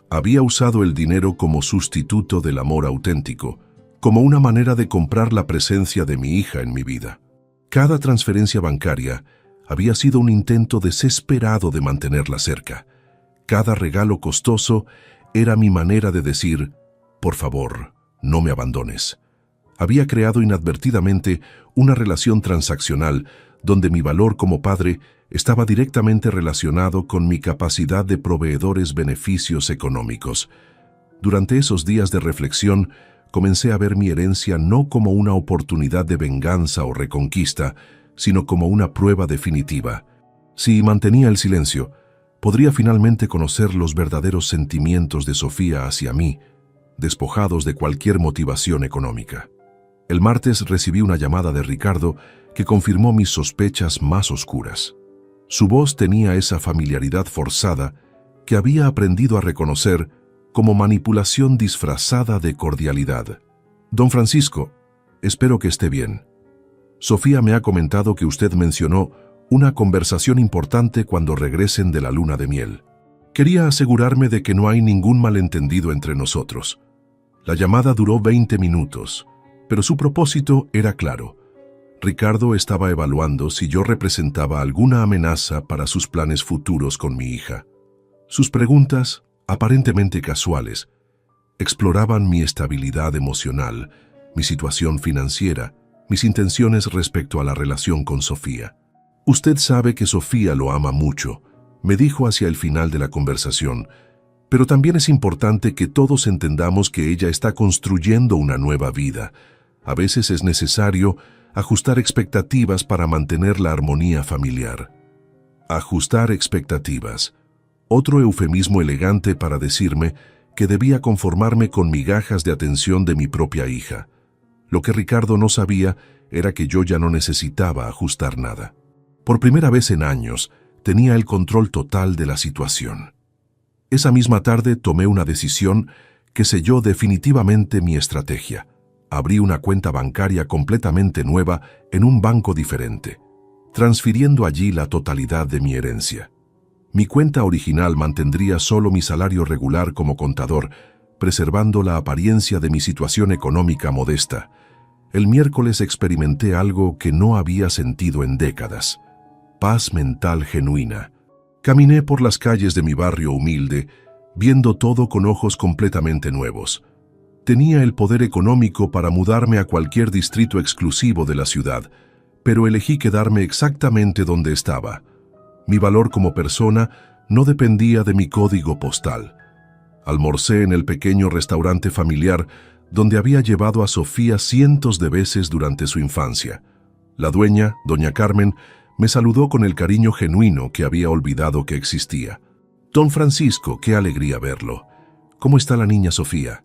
Había usado el dinero como sustituto del amor auténtico, como una manera de comprar la presencia de mi hija en mi vida. Cada transferencia bancaria había sido un intento desesperado de mantenerla cerca. Cada regalo costoso era mi manera de decir, por favor, no me abandones. Había creado inadvertidamente una relación transaccional donde mi valor como padre estaba directamente relacionado con mi capacidad de proveedores beneficios económicos. Durante esos días de reflexión, comencé a ver mi herencia no como una oportunidad de venganza o reconquista, sino como una prueba definitiva. Si mantenía el silencio, podría finalmente conocer los verdaderos sentimientos de Sofía hacia mí, despojados de cualquier motivación económica. El martes recibí una llamada de Ricardo que confirmó mis sospechas más oscuras. Su voz tenía esa familiaridad forzada que había aprendido a reconocer como manipulación disfrazada de cordialidad. Don Francisco, espero que esté bien. Sofía me ha comentado que usted mencionó una conversación importante cuando regresen de la luna de miel. Quería asegurarme de que no hay ningún malentendido entre nosotros. La llamada duró 20 minutos, pero su propósito era claro. Ricardo estaba evaluando si yo representaba alguna amenaza para sus planes futuros con mi hija. Sus preguntas, aparentemente casuales, exploraban mi estabilidad emocional, mi situación financiera, mis intenciones respecto a la relación con Sofía. Usted sabe que Sofía lo ama mucho, me dijo hacia el final de la conversación, pero también es importante que todos entendamos que ella está construyendo una nueva vida. A veces es necesario ajustar expectativas para mantener la armonía familiar. Ajustar expectativas. Otro eufemismo elegante para decirme que debía conformarme con migajas de atención de mi propia hija. Lo que Ricardo no sabía era que yo ya no necesitaba ajustar nada. Por primera vez en años, tenía el control total de la situación. Esa misma tarde tomé una decisión que selló definitivamente mi estrategia. Abrí una cuenta bancaria completamente nueva en un banco diferente, transfiriendo allí la totalidad de mi herencia. Mi cuenta original mantendría solo mi salario regular como contador, preservando la apariencia de mi situación económica modesta. El miércoles experimenté algo que no había sentido en décadas: paz mental genuina. Caminé por las calles de mi barrio humilde, viendo todo con ojos completamente nuevos. Tenía el poder económico para mudarme a cualquier distrito exclusivo de la ciudad, pero elegí quedarme exactamente donde estaba. Mi valor como persona no dependía de mi código postal. Almorcé en el pequeño restaurante familiar donde había llevado a Sofía cientos de veces durante su infancia. La dueña, doña Carmen, me saludó con el cariño genuino que había olvidado que existía. Don Francisco, qué alegría verlo. ¿Cómo está la niña Sofía?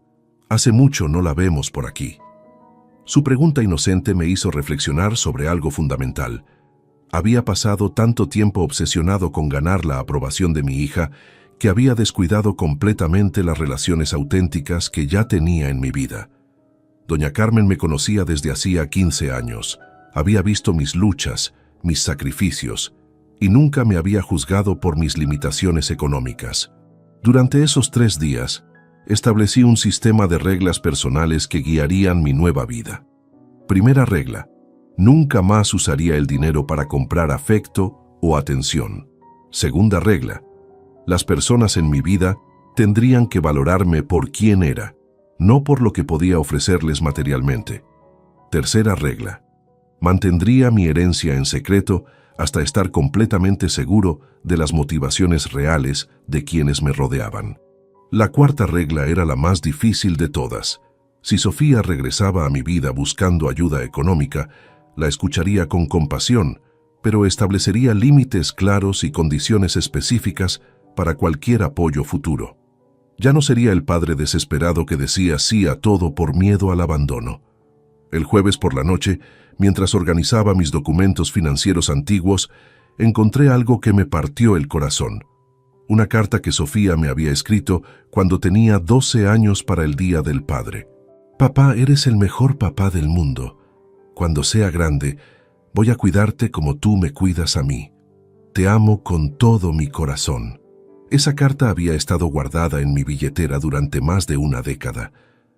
Hace mucho no la vemos por aquí. Su pregunta inocente me hizo reflexionar sobre algo fundamental. Había pasado tanto tiempo obsesionado con ganar la aprobación de mi hija que había descuidado completamente las relaciones auténticas que ya tenía en mi vida. Doña Carmen me conocía desde hacía 15 años. Había visto mis luchas, mis sacrificios, y nunca me había juzgado por mis limitaciones económicas. Durante esos 3 días, establecí un sistema de reglas personales que guiarían mi nueva vida. Primera regla: nunca más usaría el dinero para comprar afecto o atención. Segunda regla: las personas en mi vida tendrían que valorarme por quién era, no por lo que podía ofrecerles materialmente. Tercera regla: mantendría mi herencia en secreto hasta estar completamente seguro de las motivaciones reales de quienes me rodeaban. La cuarta regla era la más difícil de todas. Si Sofía regresaba a mi vida buscando ayuda económica, la escucharía con compasión, pero establecería límites claros y condiciones específicas para cualquier apoyo futuro. Ya no sería el padre desesperado que decía sí a todo por miedo al abandono. El jueves por la noche, mientras organizaba mis documentos financieros antiguos, encontré algo que me partió el corazón. Una carta que Sofía me había escrito cuando tenía 12 años para el Día del Padre. Papá, eres el mejor papá del mundo. Cuando sea grande, Voy a cuidarte como tú me cuidas a mí. Te amo con todo mi corazón. Esa carta había estado guardada en mi billetera durante más de una década.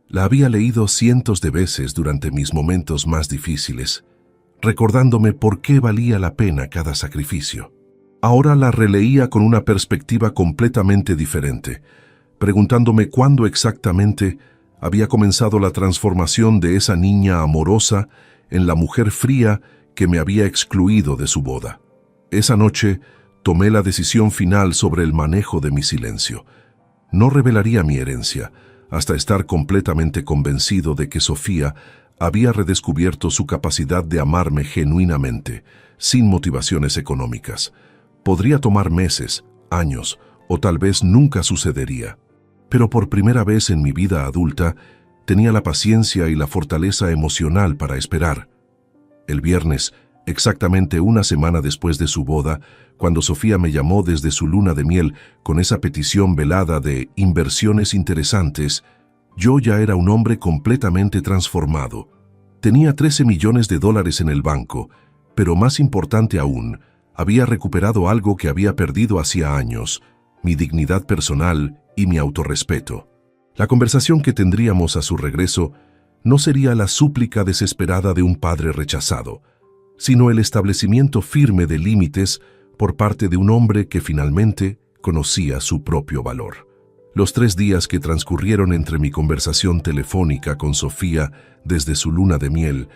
La había leído cientos de veces durante mis momentos más difíciles, recordándome por qué valía la pena cada sacrificio. Ahora la releía con una perspectiva completamente diferente, preguntándome cuándo exactamente había comenzado la transformación de esa niña amorosa en la mujer fría que me había excluido de su boda. Esa noche tomé la decisión final sobre el manejo de mi silencio. No revelaría mi herencia hasta estar completamente convencido de que Sofía había redescubierto su capacidad de amarme genuinamente, sin motivaciones económicas. Podría tomar meses, años, o tal vez nunca sucedería. Pero por primera vez en mi vida adulta, tenía la paciencia y la fortaleza emocional para esperar. El viernes, exactamente una semana después de su boda, cuando Sofía me llamó desde su luna de miel con esa petición velada de inversiones interesantes, yo ya era un hombre completamente transformado. Tenía $13 millones en el banco, pero más importante aún, había recuperado algo que había perdido hacía años, mi dignidad personal y mi autorrespeto. La conversación que tendríamos a su regreso no sería la súplica desesperada de un padre rechazado, sino el establecimiento firme de límites por parte de un hombre que finalmente conocía su propio valor. Los 3 días que transcurrieron entre mi conversación telefónica con Sofía desde su luna de miel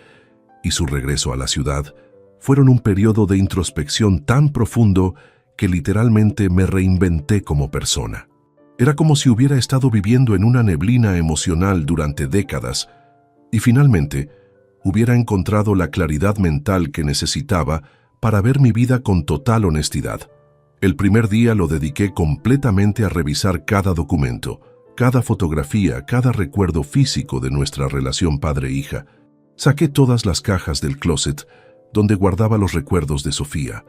y su regreso a la ciudad fueron un periodo de introspección tan profundo que literalmente me reinventé como persona. Era como si hubiera estado viviendo en una neblina emocional durante décadas y finalmente hubiera encontrado la claridad mental que necesitaba para ver mi vida con total honestidad. El primer día lo dediqué completamente a revisar cada documento, cada fotografía, cada recuerdo físico de nuestra relación padre-hija. Saqué todas las cajas del closet donde guardaba los recuerdos de Sofía,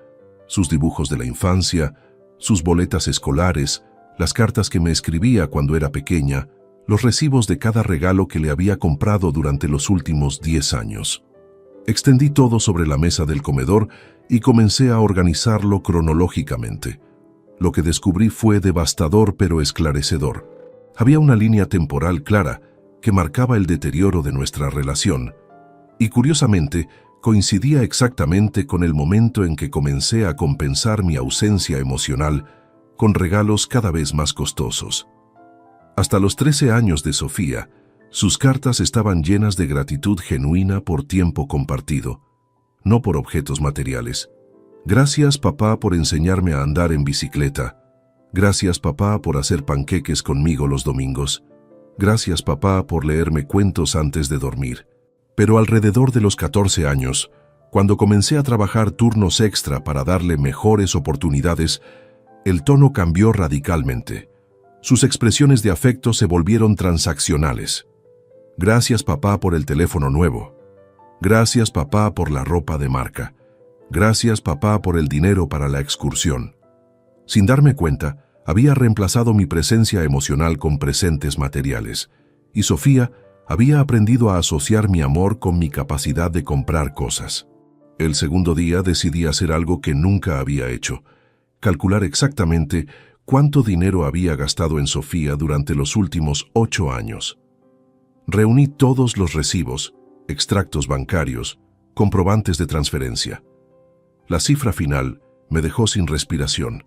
sus dibujos de la infancia, sus boletas escolares, las cartas que me escribía cuando era pequeña, los recibos de cada regalo que le había comprado durante los últimos 10 años. Extendí todo sobre la mesa del comedor y comencé a organizarlo cronológicamente. Lo que descubrí fue devastador pero esclarecedor. Había una línea temporal clara que marcaba el deterioro de nuestra relación y, curiosamente, coincidía exactamente con el momento en que comencé a compensar mi ausencia emocional con regalos cada vez más costosos. Hasta los 13 años de Sofía, sus cartas estaban llenas de gratitud genuina por tiempo compartido, no por objetos materiales. Gracias, papá, por enseñarme a andar en bicicleta. Gracias, papá, por hacer panqueques conmigo los domingos. Gracias, papá, por leerme cuentos antes de dormir. Pero alrededor de los 14 años, cuando comencé a trabajar turnos extra para darle mejores oportunidades, el tono cambió radicalmente. Sus expresiones de afecto se volvieron transaccionales. Gracias, papá, por el teléfono nuevo. Gracias, papá, por la ropa de marca. Gracias, papá, por el dinero para la excursión. Sin darme cuenta, había reemplazado mi presencia emocional con presentes materiales, y Sofía había aprendido a asociar mi amor con mi capacidad de comprar cosas. El segundo día decidí hacer algo que nunca había hecho: calcular exactamente cuánto dinero había gastado en Sofía durante los últimos 8 años. Reuní todos los recibos, extractos bancarios, comprobantes de transferencia. La cifra final me dejó sin respiración.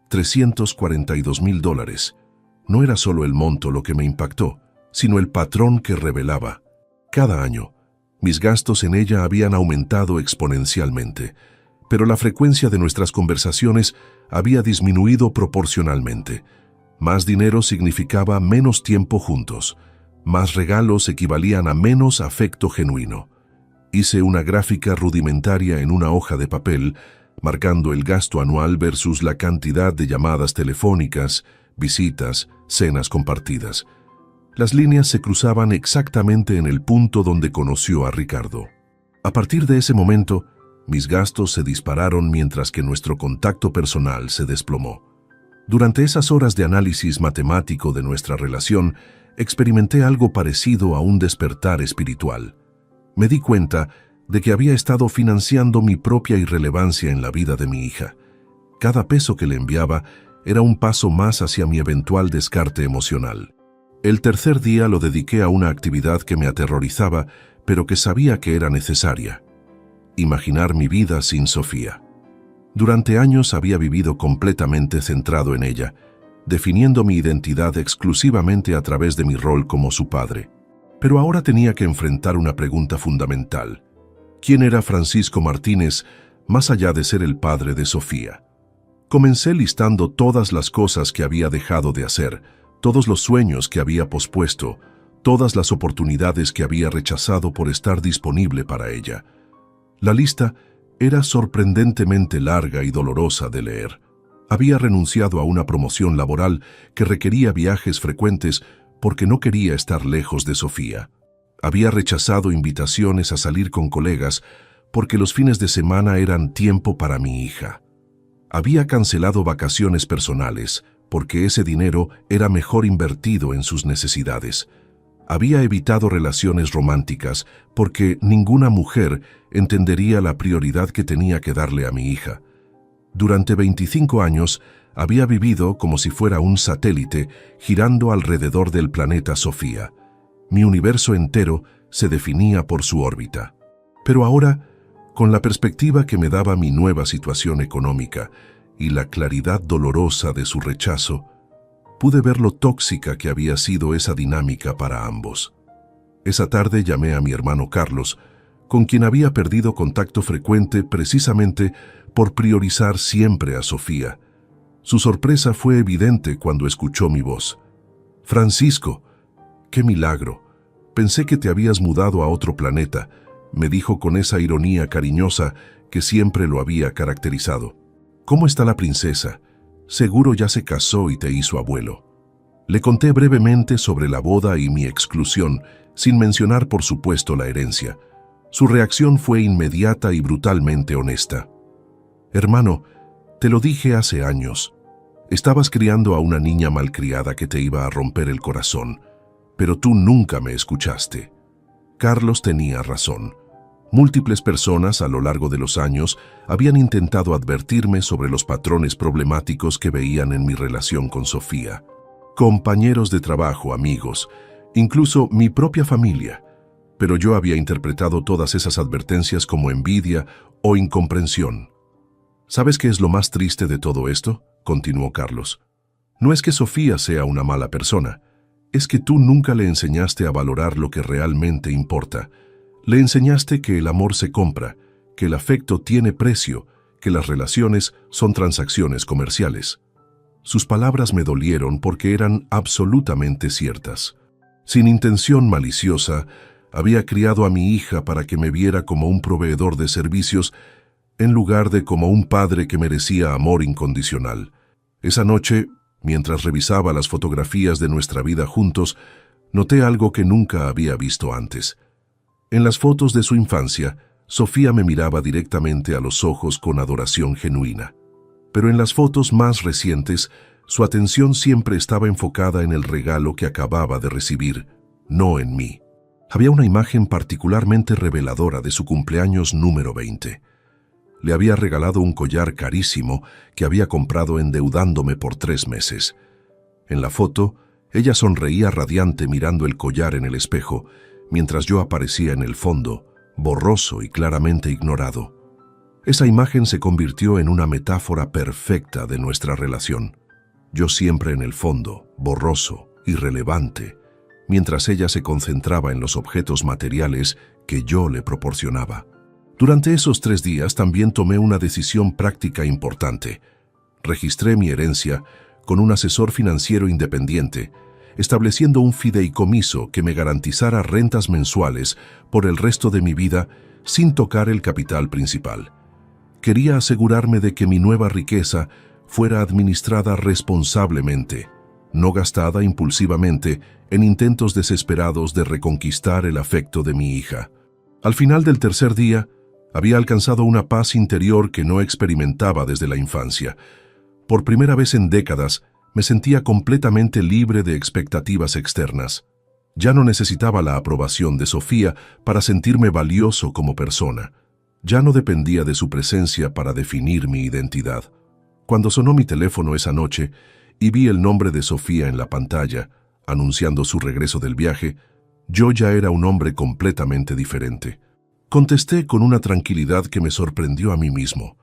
$342,000. No era solo el monto lo que me impactó, sino el patrón que revelaba. Cada año, mis gastos en ella habían aumentado exponencialmente, pero la frecuencia de nuestras conversaciones había disminuido proporcionalmente. Más dinero significaba menos tiempo juntos. Más regalos equivalían a menos afecto genuino. Hice una gráfica rudimentaria en una hoja de papel, marcando el gasto anual versus la cantidad de llamadas telefónicas, visitas, cenas compartidas. Las líneas se cruzaban exactamente en el punto donde conoció a Ricardo. A partir de ese momento, mis gastos se dispararon mientras que nuestro contacto personal se desplomó. Durante esas horas de análisis matemático de nuestra relación, experimenté algo parecido a un despertar espiritual. Me di cuenta de que había estado financiando mi propia irrelevancia en la vida de mi hija. Cada peso que le enviaba era un paso más hacia mi eventual descarte emocional. El tercer día lo dediqué a una actividad que me aterrorizaba, pero que sabía que era necesaria: imaginar mi vida sin Sofía. Durante años había vivido completamente centrado en ella, definiendo mi identidad exclusivamente a través de mi rol como su padre. Pero ahora tenía que enfrentar una pregunta fundamental: ¿quién era Francisco Martínez más allá de ser el padre de Sofía? Comencé listando todas las cosas que había dejado de hacer, todos los sueños que había pospuesto, todas las oportunidades que había rechazado por estar disponible para ella. La lista era sorprendentemente larga y dolorosa de leer. Había renunciado a una promoción laboral que requería viajes frecuentes porque no quería estar lejos de Sofía. Había rechazado invitaciones a salir con colegas porque los fines de semana eran tiempo para mi hija. Había cancelado vacaciones personales porque ese dinero era mejor invertido en sus necesidades. Había evitado relaciones románticas porque ninguna mujer entendería la prioridad que tenía que darle a mi hija. Durante 25 años había vivido como si fuera un satélite girando alrededor del planeta Sofía. Mi universo entero se definía por su órbita. Pero ahora, con la perspectiva que me daba mi nueva situación económica y la claridad dolorosa de su rechazo, pude ver lo tóxica que había sido esa dinámica para ambos. Esa tarde llamé a mi hermano Carlos, con quien había perdido contacto frecuente precisamente por priorizar siempre a Sofía. Su sorpresa fue evidente cuando escuchó mi voz. «Francisco, qué milagro. Pensé que te habías mudado a otro planeta», me dijo con esa ironía cariñosa que siempre lo había caracterizado. «¿Cómo está la princesa? Seguro ya se casó y te hizo abuelo». Le conté brevemente sobre la boda y mi exclusión, sin mencionar por supuesto la herencia. Su reacción fue inmediata y brutalmente honesta. «Hermano, te lo dije hace años. Estabas criando a una niña malcriada que te iba a romper el corazón, pero tú nunca me escuchaste». Carlos tenía razón. Múltiples personas a lo largo de los años habían intentado advertirme sobre los patrones problemáticos que veían en mi relación con Sofía. Compañeros de trabajo, amigos, incluso mi propia familia. Pero yo había interpretado todas esas advertencias como envidia o incomprensión. ¿Sabes qué es lo más triste de todo esto?, continuó Carlos. No es que Sofía sea una mala persona, es que tú nunca le enseñaste a valorar lo que realmente importa. Le enseñaste que el amor se compra, que el afecto tiene precio, que las relaciones son transacciones comerciales. Sus palabras me dolieron porque eran absolutamente ciertas. Sin intención maliciosa, había criado a mi hija para que me viera como un proveedor de servicios en lugar de como un padre que merecía amor incondicional. Esa noche, mientras revisaba las fotografías de nuestra vida juntos, noté algo que nunca había visto antes. En las fotos de su infancia, Sofía me miraba directamente a los ojos con adoración genuina. Pero en las fotos más recientes, su atención siempre estaba enfocada en el regalo que acababa de recibir, no en mí. Había una imagen particularmente reveladora de su cumpleaños número 20. Le había regalado un collar carísimo que había comprado endeudándome por 3 meses. En la foto, ella sonreía radiante mirando el collar en el espejo, mientras yo aparecía en el fondo, borroso y claramente ignorado. Esa imagen se convirtió en una metáfora perfecta de nuestra relación. Yo siempre en el fondo, borroso, irrelevante, mientras ella se concentraba en los objetos materiales que yo le proporcionaba. Durante esos 3 días también tomé una decisión práctica importante. Registré mi herencia con un asesor financiero independiente, estableciendo un fideicomiso que me garantizara rentas mensuales por el resto de mi vida sin tocar el capital principal. Quería asegurarme de que mi nueva riqueza fuera administrada responsablemente, no gastada impulsivamente en intentos desesperados de reconquistar el afecto de mi hija. Al final del tercer día, había alcanzado una paz interior que no experimentaba desde la infancia. Por primera vez en décadas, me sentía completamente libre de expectativas externas. Ya no necesitaba la aprobación de Sofía para sentirme valioso como persona. Ya no dependía de su presencia para definir mi identidad. Cuando sonó mi teléfono esa noche y vi el nombre de Sofía en la pantalla, anunciando su regreso del viaje, yo ya era un hombre completamente diferente. Contesté con una tranquilidad que me sorprendió a mí mismo.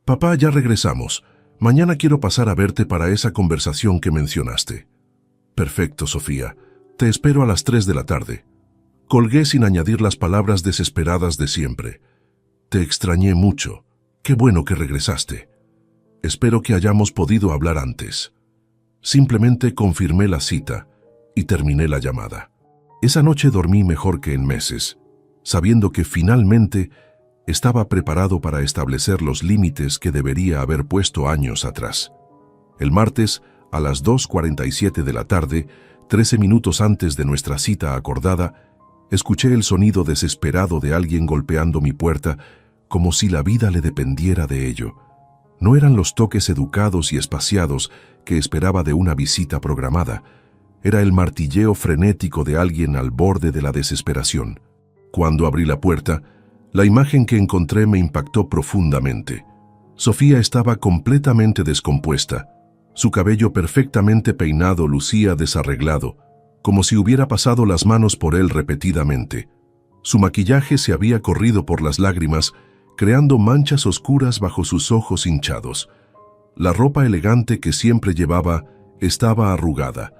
«Papá, ya regresamos. Mañana quiero pasar a verte para esa conversación que mencionaste». «Perfecto, Sofía. Te espero a las 3 de la tarde». Colgué sin añadir las palabras desesperadas de siempre. «Te extrañé mucho. Qué bueno que regresaste. Espero que hayamos podido hablar antes». Simplemente confirmé la cita y terminé la llamada. Esa noche dormí mejor que en meses, sabiendo que finalmente estaba preparado para establecer los límites que debería haber puesto años atrás. El martes, a las 2:47 de la tarde, 13 minutos antes de nuestra cita acordada, escuché el sonido desesperado de alguien golpeando mi puerta, como si la vida le dependiera de ello. No eran los toques educados y espaciados que esperaba de una visita programada. Era el martilleo frenético de alguien al borde de la desesperación. Cuando abrí la puerta, la imagen que encontré me impactó profundamente. Sofía estaba completamente descompuesta. Su cabello perfectamente peinado lucía desarreglado, como si hubiera pasado las manos por él repetidamente. Su maquillaje se había corrido por las lágrimas, creando manchas oscuras bajo sus ojos hinchados. La ropa elegante que siempre llevaba estaba arrugada,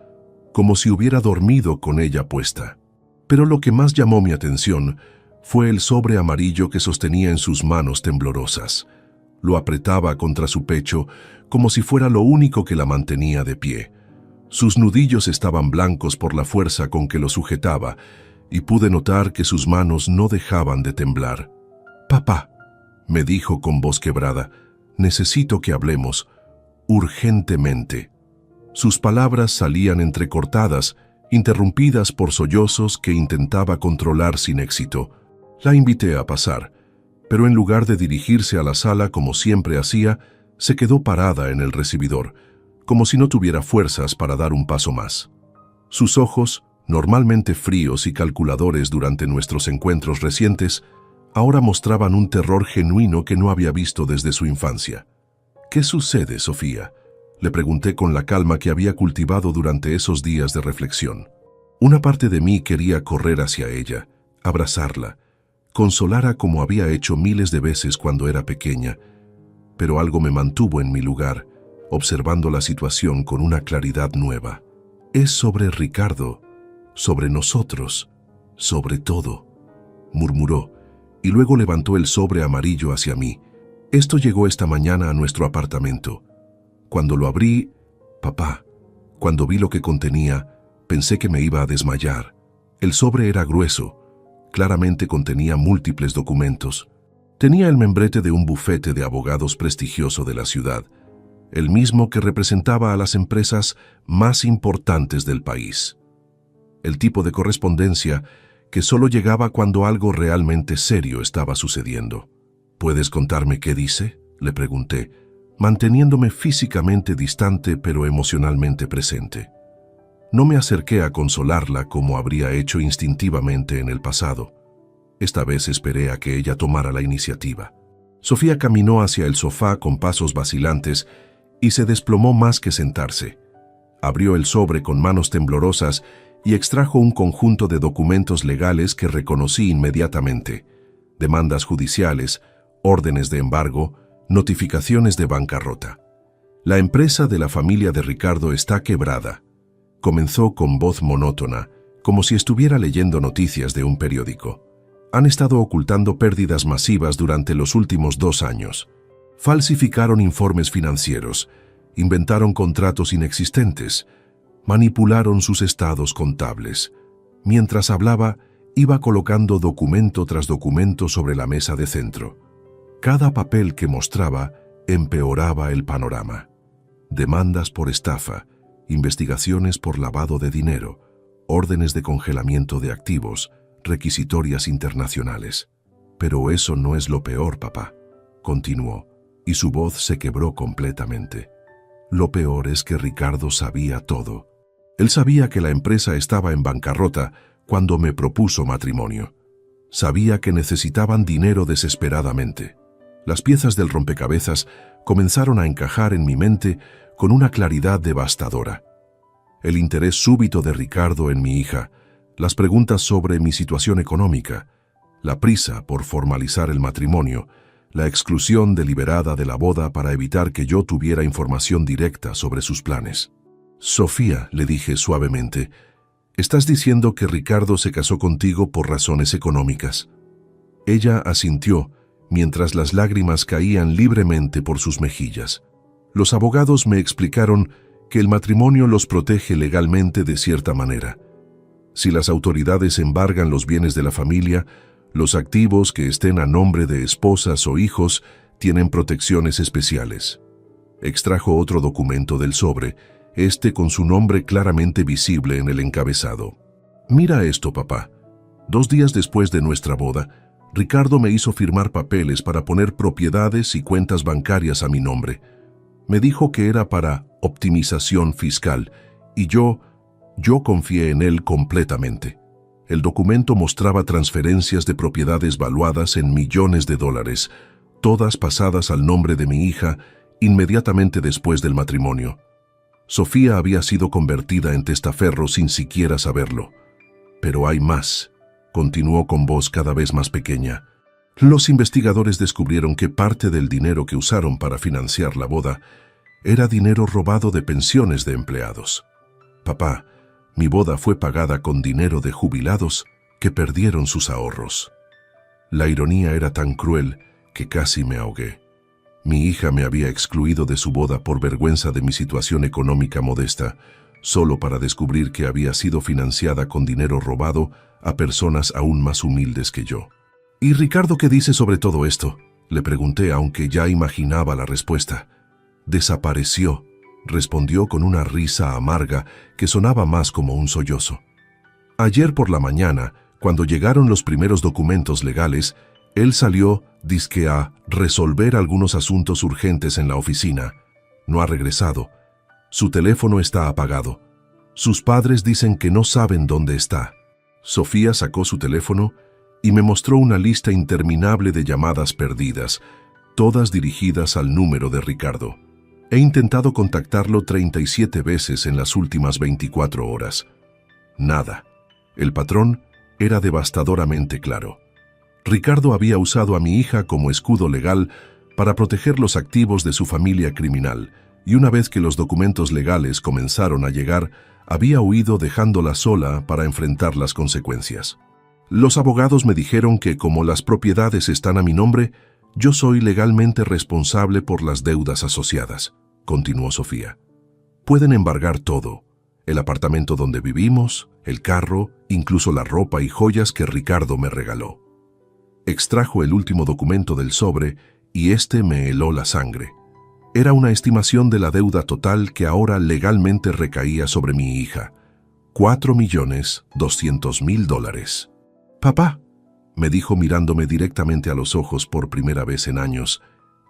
como si hubiera dormido con ella puesta. Pero lo que más llamó mi atención fue el sobre amarillo que sostenía en sus manos temblorosas. Lo apretaba contra su pecho como si fuera lo único que la mantenía de pie. Sus nudillos estaban blancos por la fuerza con que lo sujetaba, y pude notar que sus manos no dejaban de temblar. «Papá», me dijo con voz quebrada, «necesito que hablemos, urgentemente». Sus palabras salían entrecortadas, interrumpidas por sollozos que intentaba controlar sin éxito. La invité a pasar, pero en lugar de dirigirse a la sala como siempre hacía, se quedó parada en el recibidor, como si no tuviera fuerzas para dar un paso más. Sus ojos, normalmente fríos y calculadores durante nuestros encuentros recientes, ahora mostraban un terror genuino que no había visto desde su infancia. «¿Qué sucede, Sofía?», le pregunté con la calma que había cultivado durante esos días de reflexión. Una parte de mí quería correr hacia ella, abrazarla, consolarla como había hecho miles de veces cuando era pequeña, pero algo me mantuvo en mi lugar, observando la situación con una claridad nueva. «Es sobre Ricardo, sobre nosotros, sobre todo», murmuró, y luego levantó el sobre amarillo hacia mí. «Esto llegó esta mañana a nuestro apartamento. Cuando lo abrí, papá, cuando vi lo que contenía, pensé que me iba a desmayar. El sobre era grueso, claramente contenía múltiples documentos. Tenía el membrete de un bufete de abogados prestigioso de la ciudad, el mismo que representaba a las empresas más importantes del país. El tipo de correspondencia que solo llegaba cuando algo realmente serio estaba sucediendo. «¿Puedes contarme qué dice?», le pregunté, manteniéndome físicamente distante pero emocionalmente presente. No me acerqué a consolarla como habría hecho instintivamente en el pasado. Esta vez esperé a que ella tomara la iniciativa. Sofía caminó hacia el sofá con pasos vacilantes y se desplomó más que sentarse. Abrió el sobre con manos temblorosas y extrajo un conjunto de documentos legales que reconocí inmediatamente: demandas judiciales, órdenes de embargo, notificaciones de bancarrota. «La empresa de la familia de Ricardo está quebrada», comenzó con voz monótona, como si estuviera leyendo noticias de un periódico. «Han estado ocultando pérdidas masivas durante los últimos 2 años. Falsificaron informes financieros, inventaron contratos inexistentes, manipularon sus estados contables». Mientras hablaba, iba colocando documento tras documento sobre la mesa de centro. Cada papel que mostraba empeoraba el panorama. Demandas por estafa, investigaciones por lavado de dinero, órdenes de congelamiento de activos, requisitorias internacionales. «Pero eso no es lo peor, papá», continuó, y su voz se quebró completamente. «Lo peor es que Ricardo sabía todo. Él sabía que la empresa estaba en bancarrota cuando me propuso matrimonio. Sabía que necesitaban dinero desesperadamente. Las piezas del rompecabezas comenzaron a encajar en mi mente con una claridad devastadora. El interés súbito de Ricardo en mi hija, las preguntas sobre mi situación económica, la prisa por formalizar el matrimonio, la exclusión deliberada de la boda para evitar que yo tuviera información directa sobre sus planes. «Sofía», le dije suavemente, «¿estás diciendo que Ricardo se casó contigo por razones económicas?» Ella asintió, mientras las lágrimas caían libremente por sus mejillas. Los abogados me explicaron que el matrimonio los protege legalmente de cierta manera. Si las autoridades embargan los bienes de la familia, los activos que estén a nombre de esposas o hijos tienen protecciones especiales. Extrajo otro documento del sobre, con su nombre claramente visible en el encabezado. «Mira esto, papá. 2 días después de nuestra boda, Ricardo me hizo firmar papeles para poner propiedades y cuentas bancarias a mi nombre. Me dijo que era para optimización fiscal y yo confié en él completamente. El documento mostraba transferencias de propiedades valuadas en millones de dólares, todas pasadas al nombre de mi hija inmediatamente después del matrimonio. Sofía había sido convertida en testaferro sin siquiera saberlo. Pero hay más», continuó con voz cada vez más pequeña. «Los investigadores descubrieron que parte del dinero que usaron para financiar la boda era dinero robado de pensiones de empleados. Papá, mi boda fue pagada con dinero de jubilados que perdieron sus ahorros». La ironía era tan cruel que casi me ahogué. Mi hija me había excluido de su boda por vergüenza de mi situación económica modesta, solo para descubrir que había sido financiada con dinero robado a personas aún más humildes que yo. «¿Y Ricardo qué dice sobre todo esto?», le pregunté, aunque ya imaginaba la respuesta. «Desapareció», respondió con una risa amarga que sonaba más como un sollozo. «Ayer por la mañana, cuando llegaron los primeros documentos legales, él salió, dizque a resolver algunos asuntos urgentes en la oficina. No ha regresado. Su teléfono está apagado. Sus padres dicen que no saben dónde está». Sofía sacó su teléfono y me mostró una lista interminable de llamadas perdidas, todas dirigidas al número de Ricardo. «He intentado contactarlo 37 veces en las últimas 24 horas. Nada». El patrón era devastadoramente claro. Ricardo había usado a mi hija como escudo legal para proteger los activos de su familia criminal, y una vez que los documentos legales comenzaron a llegar, había huido dejándola sola para enfrentar las consecuencias. «Los abogados me dijeron que como las propiedades están a mi nombre, yo soy legalmente responsable por las deudas asociadas», continuó Sofía. «Pueden embargar todo, el apartamento donde vivimos, el carro, incluso la ropa y joyas que Ricardo me regaló». Extrajo el último documento del sobre y me heló la sangre. Era una estimación de la deuda total que ahora legalmente recaía sobre mi hija. $4.200.000. «Papá», me dijo mirándome directamente a los ojos por primera vez en años,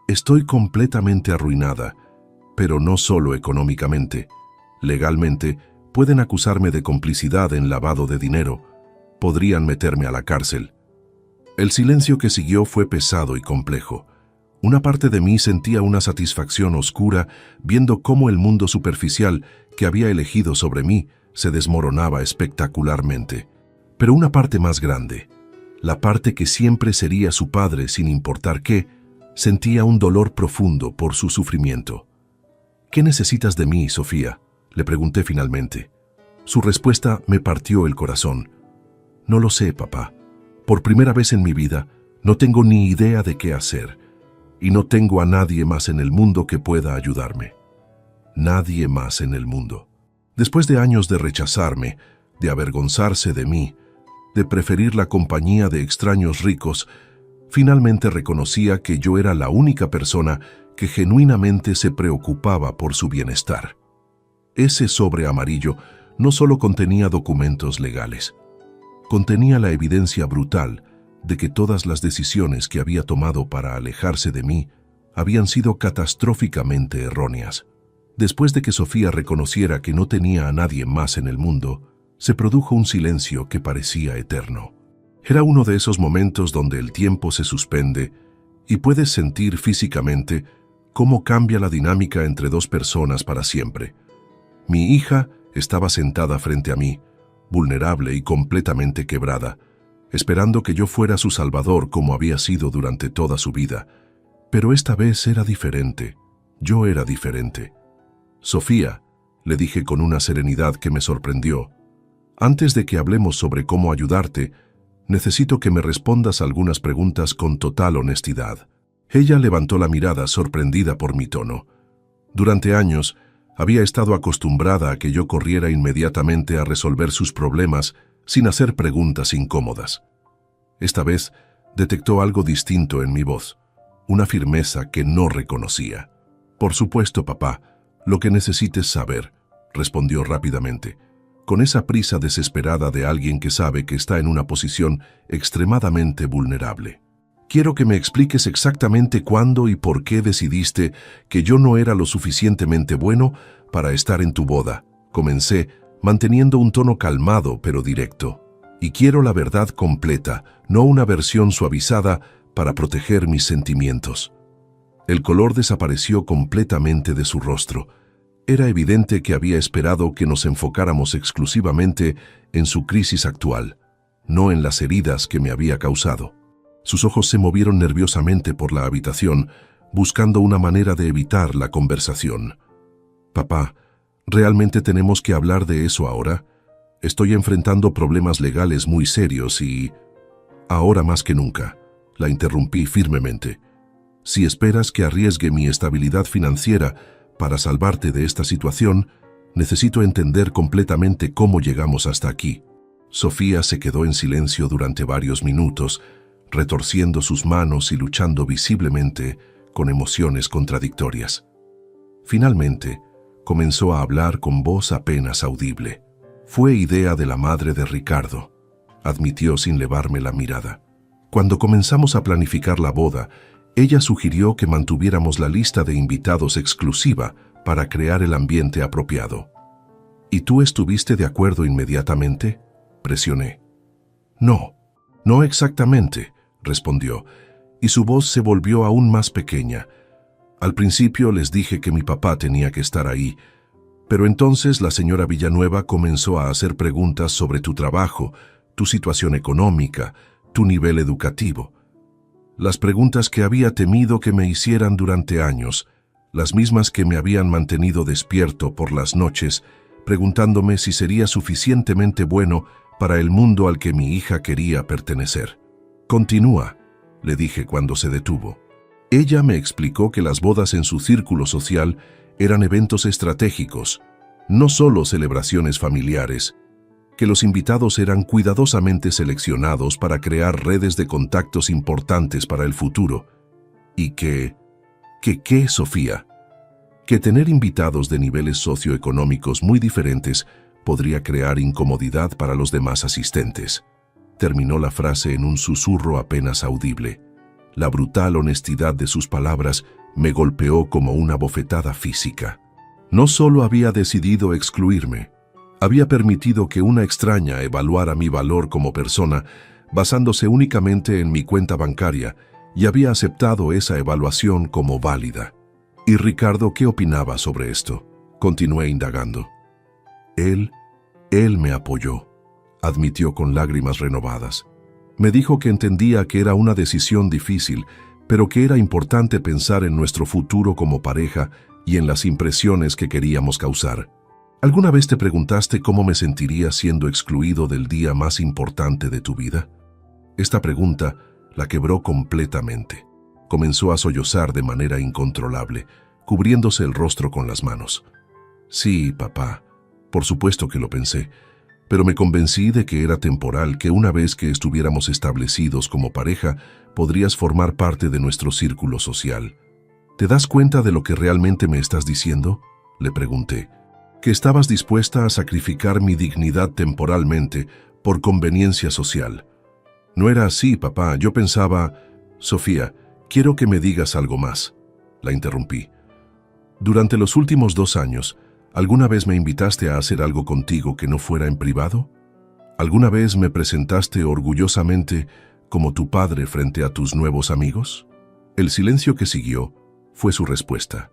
«estoy completamente arruinada, pero no solo económicamente. Legalmente, pueden acusarme de complicidad en lavado de dinero. Podrían meterme a la cárcel». El silencio que siguió fue pesado y complejo. Una parte de mí sentía una satisfacción oscura viendo cómo el mundo superficial que había elegido sobre mí se desmoronaba espectacularmente. Pero una parte más grande, la parte que siempre sería su padre sin importar qué, sentía un dolor profundo por su sufrimiento. «¿Qué necesitas de mí, Sofía?», le pregunté finalmente. Su respuesta me partió el corazón. «No lo sé, papá. Por primera vez en mi vida, no tengo ni idea de qué hacer, y no tengo a nadie más en el mundo que pueda ayudarme. Nadie más en el mundo». Después de años de rechazarme, de avergonzarse de mí, de preferir la compañía de extraños ricos, finalmente reconocía que yo era la única persona que genuinamente se preocupaba por su bienestar. Ese sobre amarillo no solo contenía documentos legales, contenía la evidencia brutal de que todas las decisiones que había tomado para alejarse de mí habían sido catastróficamente erróneas. Después de que Sofía reconociera que no tenía a nadie más en el mundo, se produjo un silencio que parecía eterno. Era uno de esos momentos donde el tiempo se suspende y puedes sentir físicamente cómo cambia la dinámica entre dos personas para siempre. Mi hija estaba sentada frente a mí, vulnerable y completamente quebrada, esperando que yo fuera su salvador como había sido durante toda su vida. Pero esta vez era diferente. Yo era diferente. Sofía, le dije con una serenidad que me sorprendió, antes de que hablemos sobre cómo ayudarte, necesito que me respondas algunas preguntas con total honestidad. Ella levantó la mirada sorprendida por mi tono. Durante años, había estado acostumbrada a que yo corriera inmediatamente a resolver sus problemas sin hacer preguntas incómodas. Esta vez detectó algo distinto en mi voz, una firmeza que no reconocía. Por supuesto, papá, lo que necesites saber, respondió rápidamente, con esa prisa desesperada de alguien que sabe que está en una posición extremadamente vulnerable. Quiero que me expliques exactamente cuándo y por qué decidiste que yo no era lo suficientemente bueno para estar en tu boda. Comencé, manteniendo un tono calmado pero directo. Y quiero la verdad completa, no una versión suavizada para proteger mis sentimientos. El color desapareció completamente de su rostro. Era evidente que había esperado que nos enfocáramos exclusivamente en su crisis actual, no en las heridas que me había causado. Sus ojos se movieron nerviosamente por la habitación, buscando una manera de evitar la conversación. Papá, ¿realmente tenemos que hablar de eso ahora? Estoy enfrentando problemas legales muy serios y... Ahora más que nunca, la interrumpí firmemente. Si esperas que arriesgue mi estabilidad financiera para salvarte de esta situación, necesito entender completamente cómo llegamos hasta aquí. Sofía se quedó en silencio durante varios minutos, retorciendo sus manos y luchando visiblemente con emociones contradictorias. Finalmente, comenzó a hablar con voz apenas audible. Fue idea de la madre de Ricardo, admitió sin levarme la mirada. Cuando comenzamos a planificar la boda, ella sugirió que mantuviéramos la lista de invitados exclusiva para crear el ambiente apropiado. ¿Y tú estuviste de acuerdo inmediatamente?, presioné. No exactamente, respondió, y su voz se volvió aún más pequeña. Al principio les dije que mi papá tenía que estar ahí, pero entonces la señora Villanueva comenzó a hacer preguntas sobre tu trabajo, tu situación económica, tu nivel educativo. Las preguntas que había temido que me hicieran durante años, las mismas que me habían mantenido despierto por las noches, preguntándome si sería suficientemente bueno para el mundo al que mi hija quería pertenecer. Continúa, le dije cuando se detuvo. Ella me explicó que las bodas en su círculo social eran eventos estratégicos, no solo celebraciones familiares, que los invitados eran cuidadosamente seleccionados para crear redes de contactos importantes para el futuro, y ¿qué, Sofía? Que tener invitados de niveles socioeconómicos muy diferentes podría crear incomodidad para los demás asistentes. Terminó la frase en un susurro apenas audible. La brutal honestidad de sus palabras me golpeó como una bofetada física. No solo había decidido excluirme, había permitido que una extraña evaluara mi valor como persona basándose únicamente en mi cuenta bancaria y había aceptado esa evaluación como válida. ¿Y Ricardo qué opinaba sobre esto? Continué indagando. Él me apoyó, admitió con lágrimas renovadas. Me dijo que entendía que era una decisión difícil, pero que era importante pensar en nuestro futuro como pareja y en las impresiones que queríamos causar. ¿Alguna vez te preguntaste cómo me sentiría siendo excluido del día más importante de tu vida? Esta pregunta la quebró completamente. Comenzó a sollozar de manera incontrolable, cubriéndose el rostro con las manos. Sí, papá, por supuesto que lo pensé, pero me convencí de que era temporal, que una vez que estuviéramos establecidos como pareja, podrías formar parte de nuestro círculo social. ¿Te das cuenta de lo que realmente me estás diciendo?, le pregunté. Que estabas dispuesta a sacrificar mi dignidad temporalmente por conveniencia social. No era así, papá. Yo pensaba... Sofía, quiero que me digas algo más. La interrumpí. Durante los últimos 2 años, ¿alguna vez me invitaste a hacer algo contigo que no fuera en privado? ¿Alguna vez me presentaste orgullosamente como tu padre frente a tus nuevos amigos? El silencio que siguió fue su respuesta.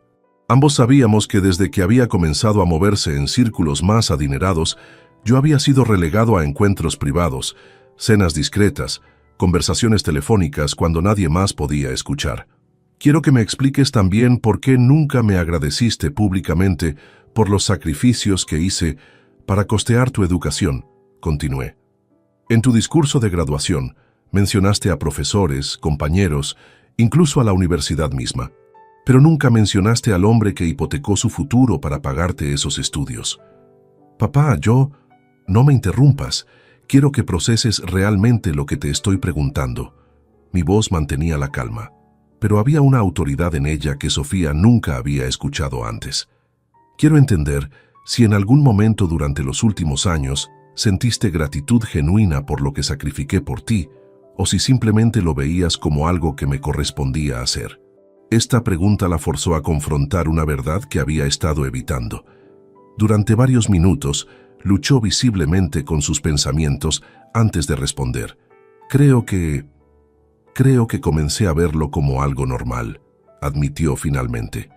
Ambos sabíamos que desde que había comenzado a moverse en círculos más adinerados, yo había sido relegado a encuentros privados, cenas discretas, conversaciones telefónicas cuando nadie más podía escuchar. Quiero que me expliques también por qué nunca me agradeciste públicamente por los sacrificios que hice para costear tu educación, continué. En tu discurso de graduación, mencionaste a profesores, compañeros, incluso a la universidad misma, pero nunca mencionaste al hombre que hipotecó su futuro para pagarte esos estudios. Papá, no me interrumpas. Quiero que proceses realmente lo que te estoy preguntando. Mi voz mantenía la calma, pero había una autoridad en ella que Sofía nunca había escuchado antes. Quiero entender si en algún momento durante los últimos años sentiste gratitud genuina por lo que sacrifiqué por ti, o si simplemente lo veías como algo que me correspondía hacer. Esta pregunta la forzó a confrontar una verdad que había estado evitando. Durante varios minutos, luchó visiblemente con sus pensamientos antes de responder. Creo que comencé a verlo como algo normal, admitió finalmente.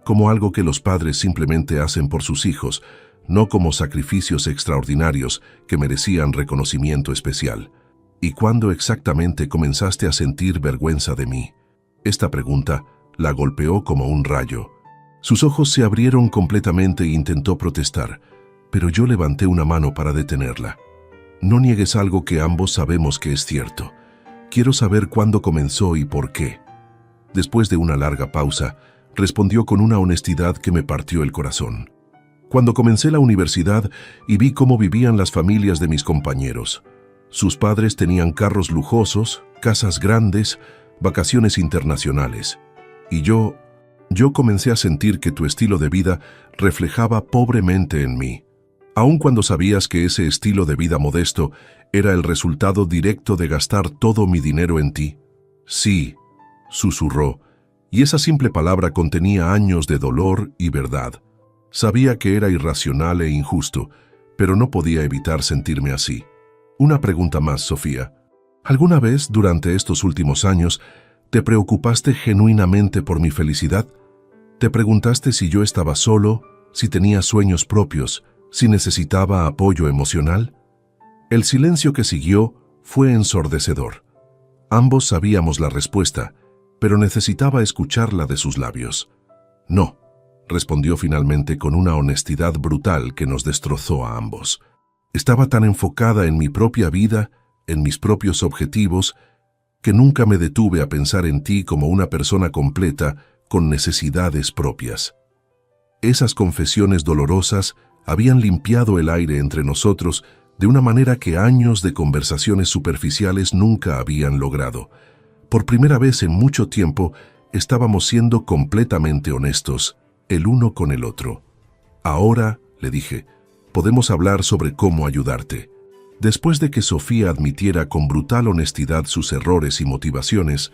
Como algo que los padres simplemente hacen por sus hijos, no como sacrificios extraordinarios que merecían reconocimiento especial. ¿Y cuándo exactamente comenzaste a sentir vergüenza de mí? Esta pregunta la golpeó como un rayo. Sus ojos se abrieron completamente e intentó protestar, pero yo levanté una mano para detenerla. No niegues algo que ambos sabemos que es cierto. Quiero saber cuándo comenzó y por qué. Después de una larga pausa, respondió con una honestidad que me partió el corazón. Cuando comencé la universidad y vi cómo vivían las familias de mis compañeros. Sus padres tenían carros lujosos, casas grandes, vacaciones internacionales. Y yo comencé a sentir que tu estilo de vida reflejaba pobremente en mí. Aun cuando sabías que ese estilo de vida modesto era el resultado directo de gastar todo mi dinero en ti. Sí, susurró, y esa simple palabra contenía años de dolor y verdad. Sabía que era irracional e injusto, pero no podía evitar sentirme así. Una pregunta más, Sofía. ¿Alguna vez durante estos últimos años te preocupaste genuinamente por mi felicidad? ¿Te preguntaste si yo estaba solo, si tenía sueños propios, si necesitaba apoyo emocional? El silencio que siguió fue ensordecedor. Ambos sabíamos la respuesta, pero necesitaba escucharla de sus labios. No, respondió finalmente con una honestidad brutal que nos destrozó a ambos. Estaba tan enfocada en mi propia vida, en mis propios objetivos, que nunca me detuve a pensar en ti como una persona completa con necesidades propias. Esas confesiones dolorosas habían limpiado el aire entre nosotros de una manera que años de conversaciones superficiales nunca habían logrado. Por primera vez en mucho tiempo, estábamos siendo completamente honestos, el uno con el otro. Ahora, le dije, podemos hablar sobre cómo ayudarte. Después de que Sofía admitiera con brutal honestidad sus errores y motivaciones,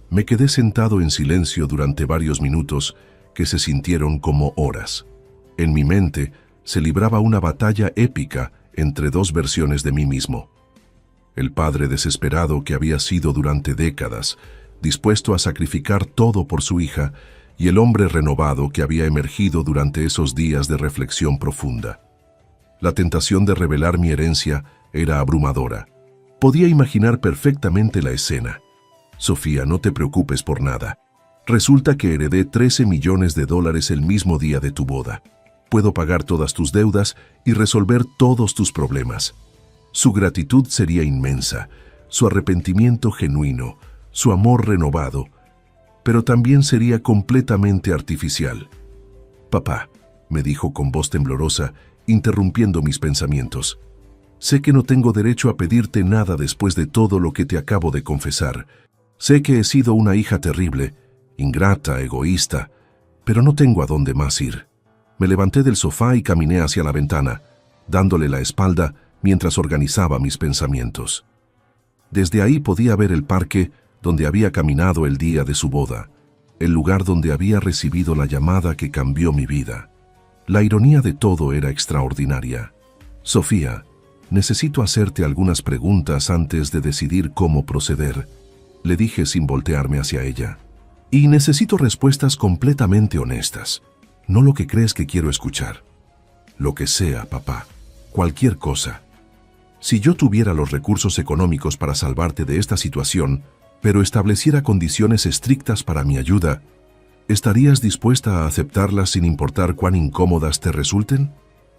me quedé sentado en silencio durante varios minutos que se sintieron como horas. En mi mente se libraba una batalla épica entre dos versiones de mí mismo. El padre desesperado que había sido durante décadas, dispuesto a sacrificar todo por su hija, y el hombre renovado que había emergido durante esos días de reflexión profunda. La tentación de revelar mi herencia era abrumadora. Podía imaginar perfectamente la escena. Sofía, no te preocupes por nada. Resulta que heredé $13 millones el mismo día de tu boda. Puedo pagar todas tus deudas y resolver todos tus problemas. Su gratitud sería inmensa, su arrepentimiento genuino, su amor renovado, pero también sería completamente artificial. Papá, me dijo con voz temblorosa, interrumpiendo mis pensamientos. Sé que no tengo derecho a pedirte nada después de todo lo que te acabo de confesar. Sé que he sido una hija terrible, ingrata, egoísta, pero no tengo a dónde más ir. Me levanté del sofá y caminé hacia la ventana, dándole la espalda mientras organizaba mis pensamientos. Desde ahí podía ver el parque donde había caminado el día de su boda. el lugar donde había recibido la llamada que cambió mi vida. La ironía de todo era extraordinaria. Sofía, necesito hacerte algunas preguntas antes de decidir cómo proceder, le dije sin voltearme hacia ella. Y necesito respuestas completamente honestas, no lo que crees que quiero escuchar. Lo que sea, papá, cualquier cosa. Si yo tuviera los recursos económicos para salvarte de esta situación, pero estableciera condiciones estrictas para mi ayuda, ¿estarías dispuesta a aceptarlas sin importar cuán incómodas te resulten?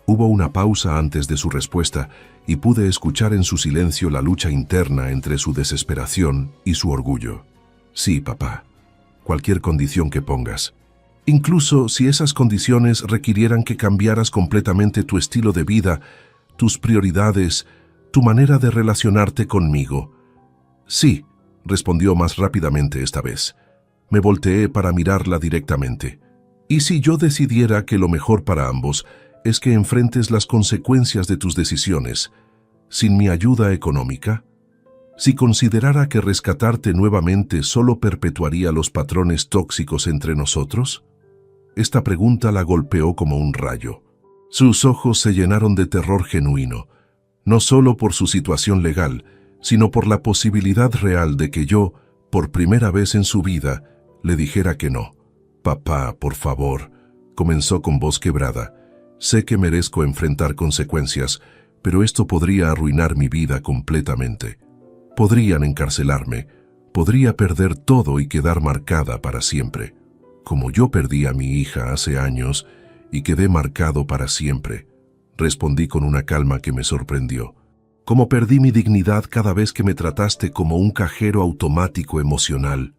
Hubo una pausa antes de su respuesta y pude escuchar en su silencio la lucha interna entre su desesperación y su orgullo. Sí, papá, cualquier condición que pongas. Incluso si esas condiciones requirieran que cambiaras completamente tu estilo de vida, tus prioridades, tu manera de relacionarte conmigo. Sí, respondió más rápidamente esta vez. Me volteé para mirarla directamente. ¿Y si yo decidiera que lo mejor para ambos es que enfrentes las consecuencias de tus decisiones, sin mi ayuda económica? Si considerara que rescatarte nuevamente solo perpetuaría los patrones tóxicos entre nosotros? Esta pregunta la golpeó como un rayo. Sus ojos se llenaron de terror genuino, no solo por su situación legal, sino por la posibilidad real de que yo, por primera vez en su vida, le dijera que no. Papá, por favor, comenzó con voz quebrada. Sé que merezco enfrentar consecuencias, pero esto podría arruinar mi vida completamente. Podrían encarcelarme, podría perder todo y quedar marcada para siempre, como yo perdí a mi hija hace años y quedé marcado para siempre. Respondí con una calma que me sorprendió. Como perdí mi dignidad cada vez que me trataste como un cajero automático emocional.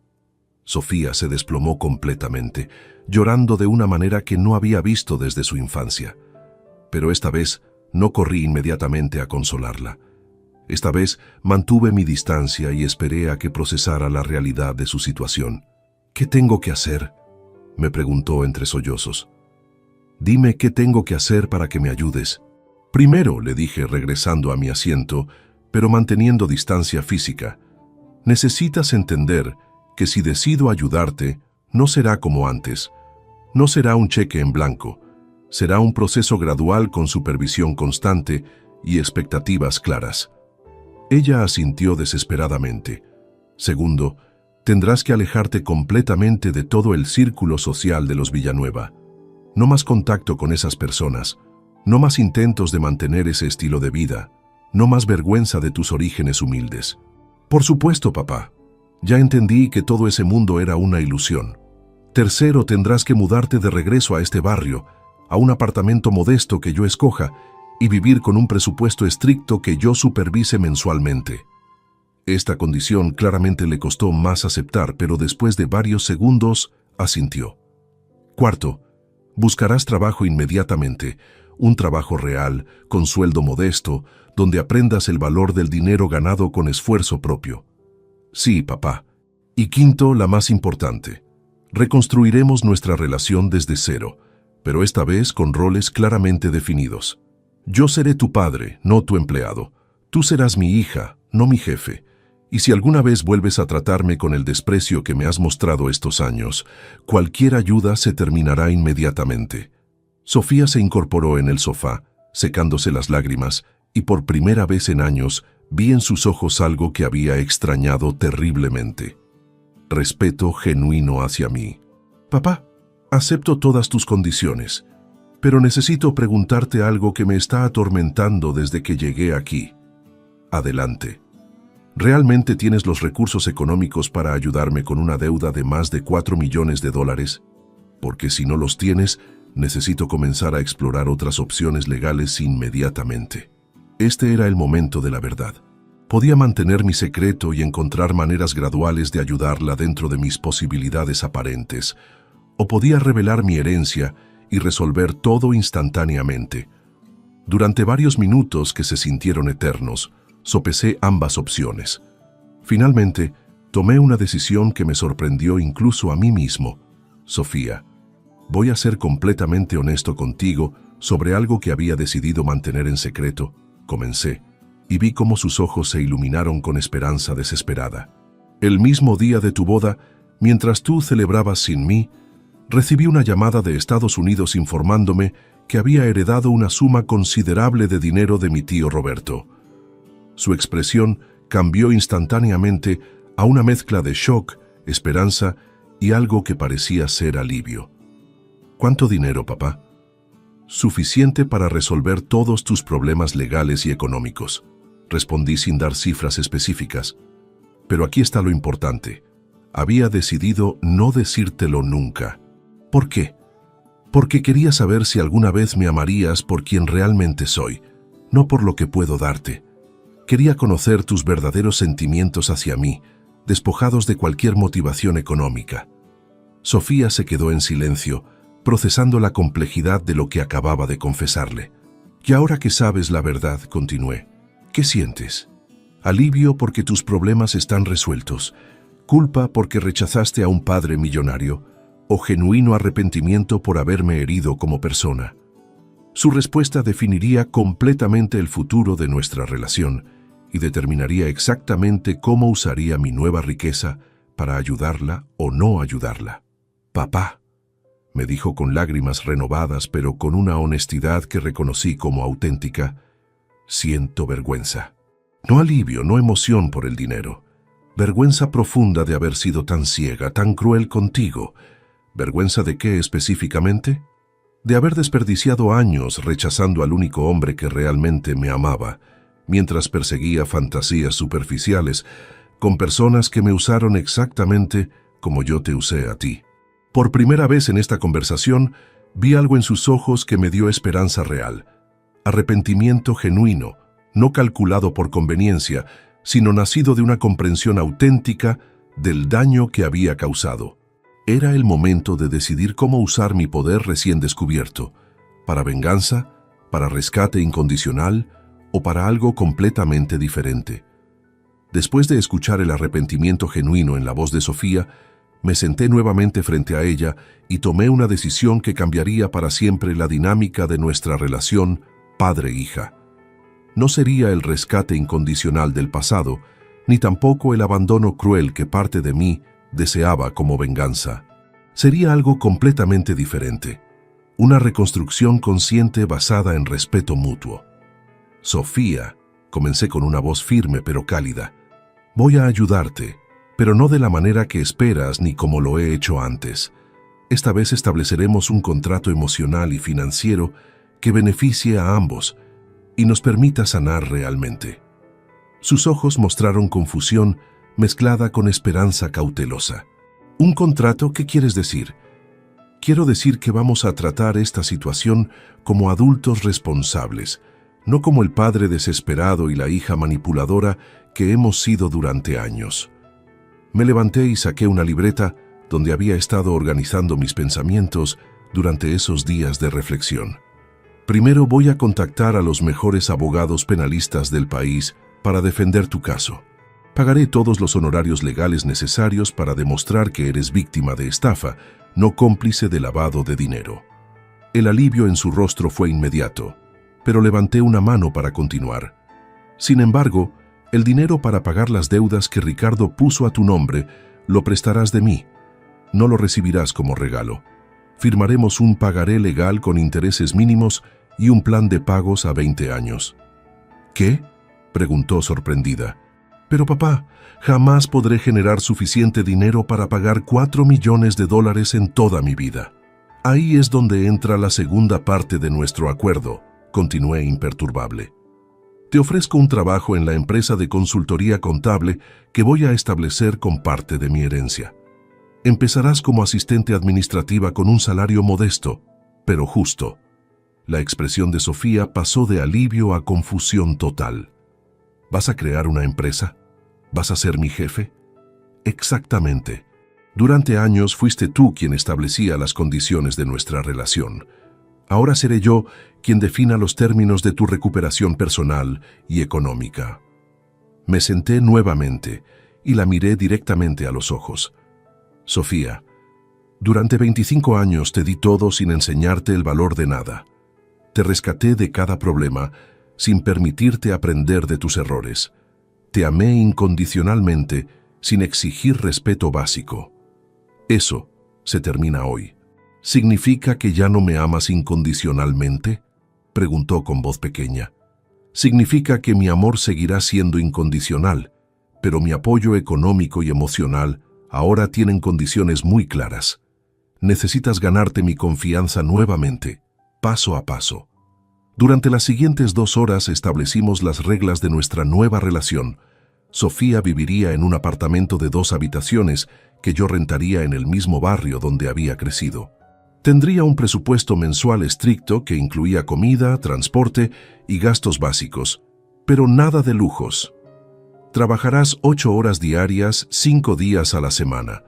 Sofía se desplomó completamente, llorando de una manera que no había visto desde su infancia. Pero esta vez no corrí inmediatamente a consolarla. Esta vez mantuve mi distancia y esperé a que procesara la realidad de su situación. ¿Qué tengo que hacer?, me preguntó entre sollozos. Dime qué tengo que hacer para que me ayudes. Primero, le dije regresando a mi asiento, pero manteniendo distancia física, necesitas entender que si decido ayudarte, no será como antes. No será un cheque en blanco. Será un proceso gradual con supervisión constante y expectativas claras. Ella asintió desesperadamente. Segundo, tendrás que alejarte completamente de todo el círculo social de los Villanueva. No más contacto con esas personas. No más intentos de mantener ese estilo de vida. No más vergüenza de tus orígenes humildes. Por supuesto, papá. Ya entendí que todo ese mundo era una ilusión. Tercero, tendrás que mudarte de regreso a este barrio, a un apartamento modesto que yo escoja, y vivir con un presupuesto estricto que yo supervise mensualmente. Esta condición claramente le costó más aceptar, pero después de varios segundos, asintió. Cuarto, buscarás trabajo inmediatamente, un trabajo real, con sueldo modesto, donde aprendas el valor del dinero ganado con esfuerzo propio. Sí, papá. Y quinto, la más importante. Reconstruiremos nuestra relación desde cero, pero esta vez con roles claramente definidos. Yo seré tu padre, no tu empleado. Tú serás mi hija, no mi jefe. Y si alguna vez vuelves a tratarme con el desprecio que me has mostrado estos años, cualquier ayuda se terminará inmediatamente. Sofía se incorporó en el sofá, secándose las lágrimas, y por primera vez en años vi en sus ojos algo que había extrañado terriblemente. Respeto genuino hacia mí. Papá, acepto todas tus condiciones, pero necesito preguntarte algo que me está atormentando desde que llegué aquí. Adelante. ¿Realmente tienes los recursos económicos para ayudarme con una deuda de más de $4 millones? Porque si no los tienes, necesito comenzar a explorar otras opciones legales inmediatamente. Este era el momento de la verdad. Podía mantener mi secreto y encontrar maneras graduales de ayudarla dentro de mis posibilidades aparentes, o podía revelar mi herencia y resolver todo instantáneamente. Durante varios minutos que se sintieron eternos, sopesé ambas opciones. Finalmente, tomé una decisión que me sorprendió incluso a mí mismo. Sofía, voy a ser completamente honesto contigo sobre algo que había decidido mantener en secreto, comencé, y vi cómo sus ojos se iluminaron con esperanza desesperada. El mismo día de tu boda, Mientras tú celebrabas sin mí, recibí una llamada de Estados Unidos informándome que había heredado una suma considerable de dinero de mi tío Roberto. Su expresión cambió instantáneamente a una mezcla de shock, esperanza y algo que parecía ser alivio. ¿Cuánto dinero, papá? Suficiente para resolver todos tus problemas legales y económicos, respondí sin dar cifras específicas. Pero aquí está lo importante. Había decidido no decírtelo nunca. ¿Por qué? Porque quería saber si alguna vez me amarías por quien realmente soy, no por lo que puedo darte. Quería conocer tus verdaderos sentimientos hacia mí, despojados de cualquier motivación económica. Sofía se quedó en silencio, procesando la complejidad de lo que acababa de confesarle. Y ahora que sabes la verdad, continué, ¿qué sientes? Alivio porque tus problemas están resueltos, culpa porque rechazaste a un padre millonario, o genuino arrepentimiento por haberme herido como persona. Su respuesta definiría completamente el futuro de nuestra relación y determinaría exactamente cómo usaría mi nueva riqueza para ayudarla o no ayudarla. Papá, me dijo con lágrimas renovadas, pero con una honestidad que reconocí como auténtica, siento vergüenza. No alivio, no emoción por el dinero. Vergüenza profunda de haber sido tan ciega, tan cruel contigo. ¿Vergüenza de qué específicamente? De haber desperdiciado años rechazando al único hombre que realmente me amaba, mientras perseguía fantasías superficiales con personas que me usaron exactamente como yo te usé a ti. Por primera vez en esta conversación, vi algo en sus ojos que me dio esperanza real. Arrepentimiento genuino, no calculado por conveniencia, sino nacido de una comprensión auténtica del daño que había causado. Era el momento de decidir cómo usar mi poder recién descubierto, para venganza, para rescate incondicional o para algo completamente diferente. Después de escuchar el arrepentimiento genuino en la voz de Sofía, me senté nuevamente frente a ella y tomé una decisión que cambiaría para siempre la dinámica de nuestra relación padre-hija. No sería el rescate incondicional del pasado, ni tampoco el abandono cruel que parte de mí deseaba como venganza. Sería algo completamente diferente, una reconstrucción consciente basada en respeto mutuo. Sofía, comencé con una voz firme pero cálida, voy a ayudarte, pero no de la manera que esperas ni como lo he hecho antes. Esta vez estableceremos un contrato emocional y financiero que beneficie a ambos y nos permita sanar realmente. Sus ojos mostraron confusión mezclada con esperanza cautelosa. ¿Un contrato? ¿Qué quieres decir? Quiero decir que vamos a tratar esta situación como adultos responsables, no como el padre desesperado y la hija manipuladora que hemos sido durante años. Me levanté y saqué una libreta donde había estado organizando mis pensamientos durante esos días de reflexión. Primero voy a contactar a los mejores abogados penalistas del país para defender tu caso. Pagaré todos los honorarios legales necesarios para demostrar que eres víctima de estafa, no cómplice de lavado de dinero. El alivio en su rostro fue inmediato, pero levanté una mano para continuar. Sin embargo, el dinero para pagar las deudas que Ricardo puso a tu nombre lo prestarás de mí. No lo recibirás como regalo. Firmaremos un pagaré legal con intereses mínimos y un plan de pagos a 20 años. ¿Qué?, preguntó sorprendida. Pero papá, jamás podré generar suficiente dinero para pagar $4 millones en toda mi vida. Ahí es donde entra la segunda parte de nuestro acuerdo, continué imperturbable. Te ofrezco un trabajo en la empresa de consultoría contable que voy a establecer con parte de mi herencia. Empezarás como asistente administrativa con un salario modesto, pero justo. La expresión de Sofía pasó de alivio a confusión total. ¿Vas a crear una empresa? ¿Vas a ser mi jefe? Exactamente. Durante años fuiste tú quien establecía las condiciones de nuestra relación. Ahora seré yo quien defina los términos de tu recuperación personal y económica. Me senté nuevamente y la miré directamente a los ojos. Sofía, durante 25 años te di todo sin enseñarte el valor de nada. Te rescaté de cada problema sin permitirte aprender de tus errores. Te amé incondicionalmente sin exigir respeto básico. Eso se termina hoy. ¿Significa que ya no me amas incondicionalmente?, preguntó con voz pequeña. Significa que mi amor seguirá siendo incondicional, pero mi apoyo económico y emocional ahora tienen condiciones muy claras. Necesitas ganarte mi confianza nuevamente, paso a paso. Durante las siguientes 2 horas establecimos las reglas de nuestra nueva relación. Sofía viviría en un apartamento de 2 habitaciones que yo rentaría en el mismo barrio donde había crecido. Tendría un presupuesto mensual estricto que incluía comida, transporte y gastos básicos, pero nada de lujos. Trabajarás 8 horas diarias, 5 días a la semana.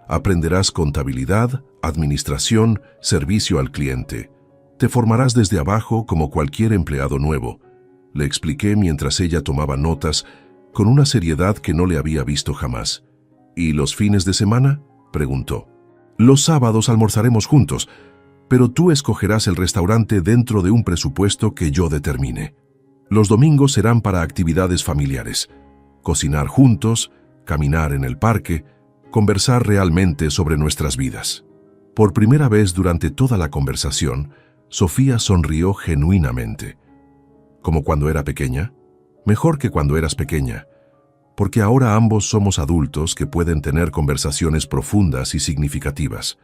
Aprenderás contabilidad, administración, servicio al cliente. Te formarás desde abajo como cualquier empleado nuevo. Le expliqué mientras ella tomaba notas con una seriedad que no le había visto jamás. ¿Y los fines de semana?, preguntó. Los sábados almorzaremos juntos, pero tú escogerás el restaurante dentro de un presupuesto que yo determine. Los domingos serán para actividades familiares. Cocinar juntos, caminar en el parque, conversar realmente sobre nuestras vidas. Por primera vez durante toda la conversación, Sofía sonrió genuinamente. ¿Como cuando era pequeña? Mejor que cuando eras pequeña, porque ahora ambos somos adultos que pueden tener conversaciones profundas y significativas.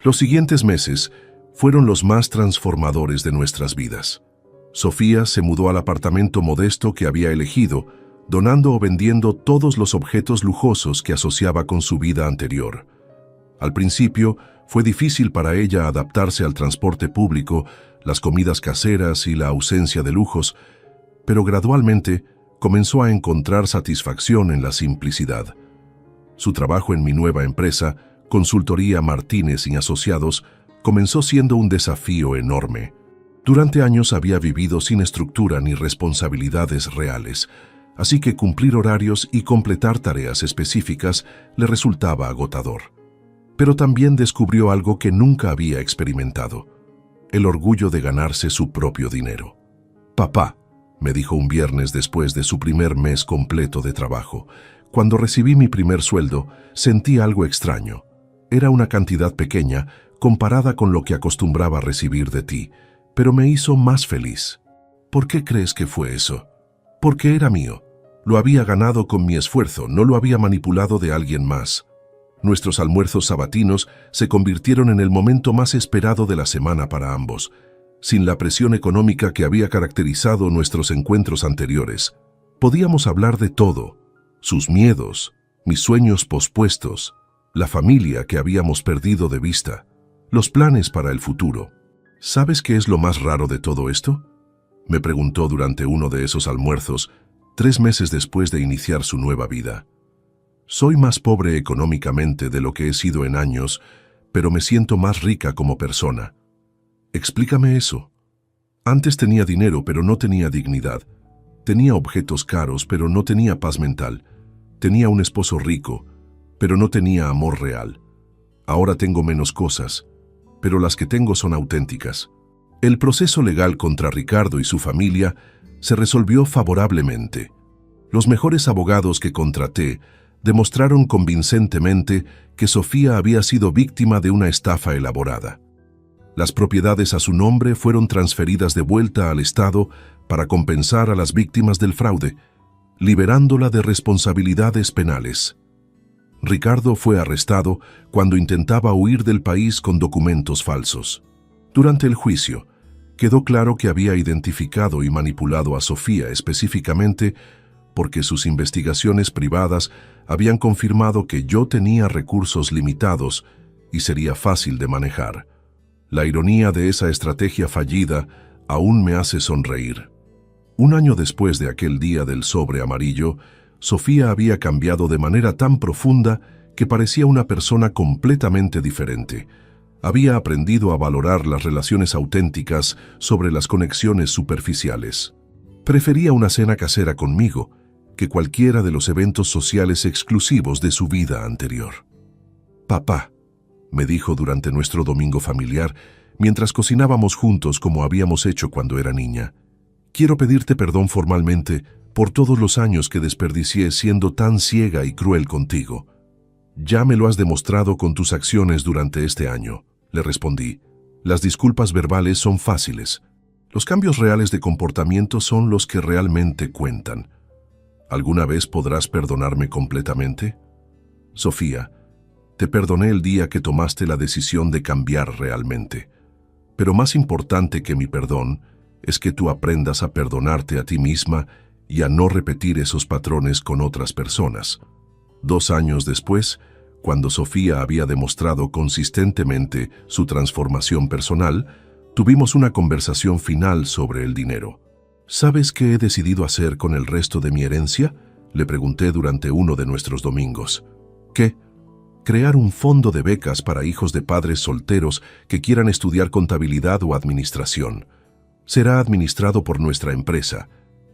Los siguientes meses fueron los más transformadores de nuestras vidas. Sofía se mudó al apartamento modesto que había elegido, donando o vendiendo todos los objetos lujosos que asociaba con su vida anterior. Al principio, fue difícil para ella adaptarse al transporte público, las comidas caseras y la ausencia de lujos, pero gradualmente comenzó a encontrar satisfacción en la simplicidad. Su trabajo en mi nueva empresa, Consultoría Martínez y Asociados, comenzó siendo un desafío enorme. Durante años había vivido sin estructura ni responsabilidades reales, así que cumplir horarios y completar tareas específicas le resultaba agotador. Pero también descubrió algo que nunca había experimentado: el orgullo de ganarse su propio dinero. «Papá», me dijo un viernes después de su primer mes completo de trabajo, «cuando recibí mi primer sueldo, sentí algo extraño. Era una cantidad pequeña comparada con lo que acostumbraba recibir de ti, pero me hizo más feliz». «¿Por qué crees que fue eso?» «Porque era mío. Lo había ganado con mi esfuerzo, no lo había manipulado de alguien más». Nuestros almuerzos sabatinos se convirtieron en el momento más esperado de la semana para ambos, sin la presión económica que había caracterizado nuestros encuentros anteriores. Podíamos hablar de todo: sus miedos, mis sueños pospuestos, la familia que habíamos perdido de vista, los planes para el futuro. ¿Sabes qué es lo más raro de todo esto?, me preguntó durante uno de esos almuerzos, 3 meses después de iniciar su nueva vida. Soy más pobre económicamente de lo que he sido en años, pero me siento más rica como persona. Explícame eso. Antes tenía dinero, pero no tenía dignidad. Tenía objetos caros, pero no tenía paz mental. Tenía un esposo rico, pero no tenía amor real. Ahora tengo menos cosas, pero las que tengo son auténticas. El proceso legal contra Ricardo y su familia se resolvió favorablemente. Los mejores abogados que contraté demostraron convincentemente que Sofía había sido víctima de una estafa elaborada. Las propiedades a su nombre fueron transferidas de vuelta al Estado para compensar a las víctimas del fraude, liberándola de responsabilidades penales. Ricardo fue arrestado cuando intentaba huir del país con documentos falsos. Durante el juicio, quedó claro que había identificado y manipulado a Sofía específicamente porque sus investigaciones privadas habían confirmado que yo tenía recursos limitados y sería fácil de manejar. La ironía de esa estrategia fallida aún me hace sonreír. 1 año después de aquel día del sobre amarillo, Sofía había cambiado de manera tan profunda que parecía una persona completamente diferente. Había aprendido a valorar las relaciones auténticas sobre las conexiones superficiales. Prefería una cena casera conmigo que cualquiera de los eventos sociales exclusivos de su vida anterior. «Papá», me dijo durante nuestro domingo familiar, mientras cocinábamos juntos como habíamos hecho cuando era niña, «quiero pedirte perdón formalmente por todos los años que desperdicié siendo tan ciega y cruel contigo. Ya me lo has demostrado con tus acciones durante este año, le respondí. Las disculpas verbales son fáciles. Los cambios reales de comportamiento son los que realmente cuentan. ¿Alguna vez podrás perdonarme completamente? Sofía, te perdoné el día que tomaste la decisión de cambiar realmente. Pero más importante que mi perdón es que tú aprendas a perdonarte a ti misma y a no repetir esos patrones con otras personas. 2 años después, cuando Sofía había demostrado consistentemente su transformación personal, tuvimos una conversación final sobre el dinero. ¿Sabes qué he decidido hacer con el resto de mi herencia?, le pregunté durante uno de nuestros domingos. ¿Qué? Crear un fondo de becas para hijos de padres solteros que quieran estudiar contabilidad o administración. Será administrado por nuestra empresa,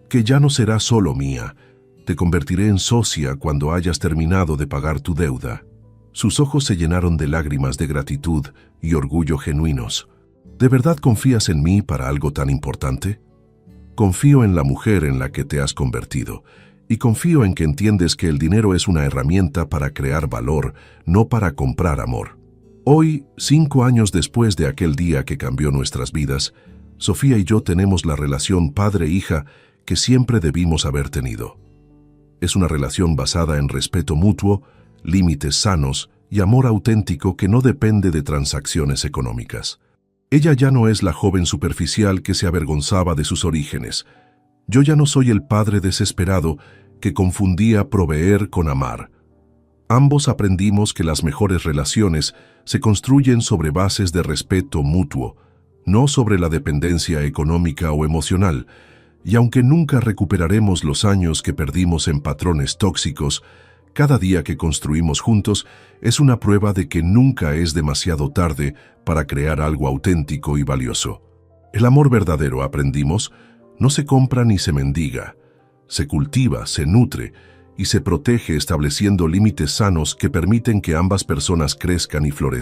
que ya no será solo mía. Te convertiré en socia cuando hayas terminado de pagar tu deuda. Sus ojos se llenaron de lágrimas de gratitud y orgullo genuinos. ¿De verdad confías en mí para algo tan importante? Confío en la mujer en la que te has convertido, y confío en que entiendes que el dinero es una herramienta para crear valor, no para comprar amor. Hoy, 5 años después de aquel día que cambió nuestras vidas, Sofía y yo tenemos la relación padre-hija que siempre debimos haber tenido. Es una relación basada en respeto mutuo, límites sanos y amor auténtico que no depende de transacciones económicas. Ella ya no es la joven superficial que se avergonzaba de sus orígenes. Yo ya no soy el padre desesperado que confundía proveer con amar. Ambos aprendimos que las mejores relaciones se construyen sobre bases de respeto mutuo, no sobre la dependencia económica o emocional, y aunque nunca recuperaremos los años que perdimos en patrones tóxicos, cada día que construimos juntos es una prueba de que nunca es demasiado tarde para crear algo auténtico y valioso. El amor verdadero, aprendimos, no se compra ni se mendiga. Se cultiva, se nutre y se protege estableciendo límites sanos que permiten que ambas personas crezcan y florezcan.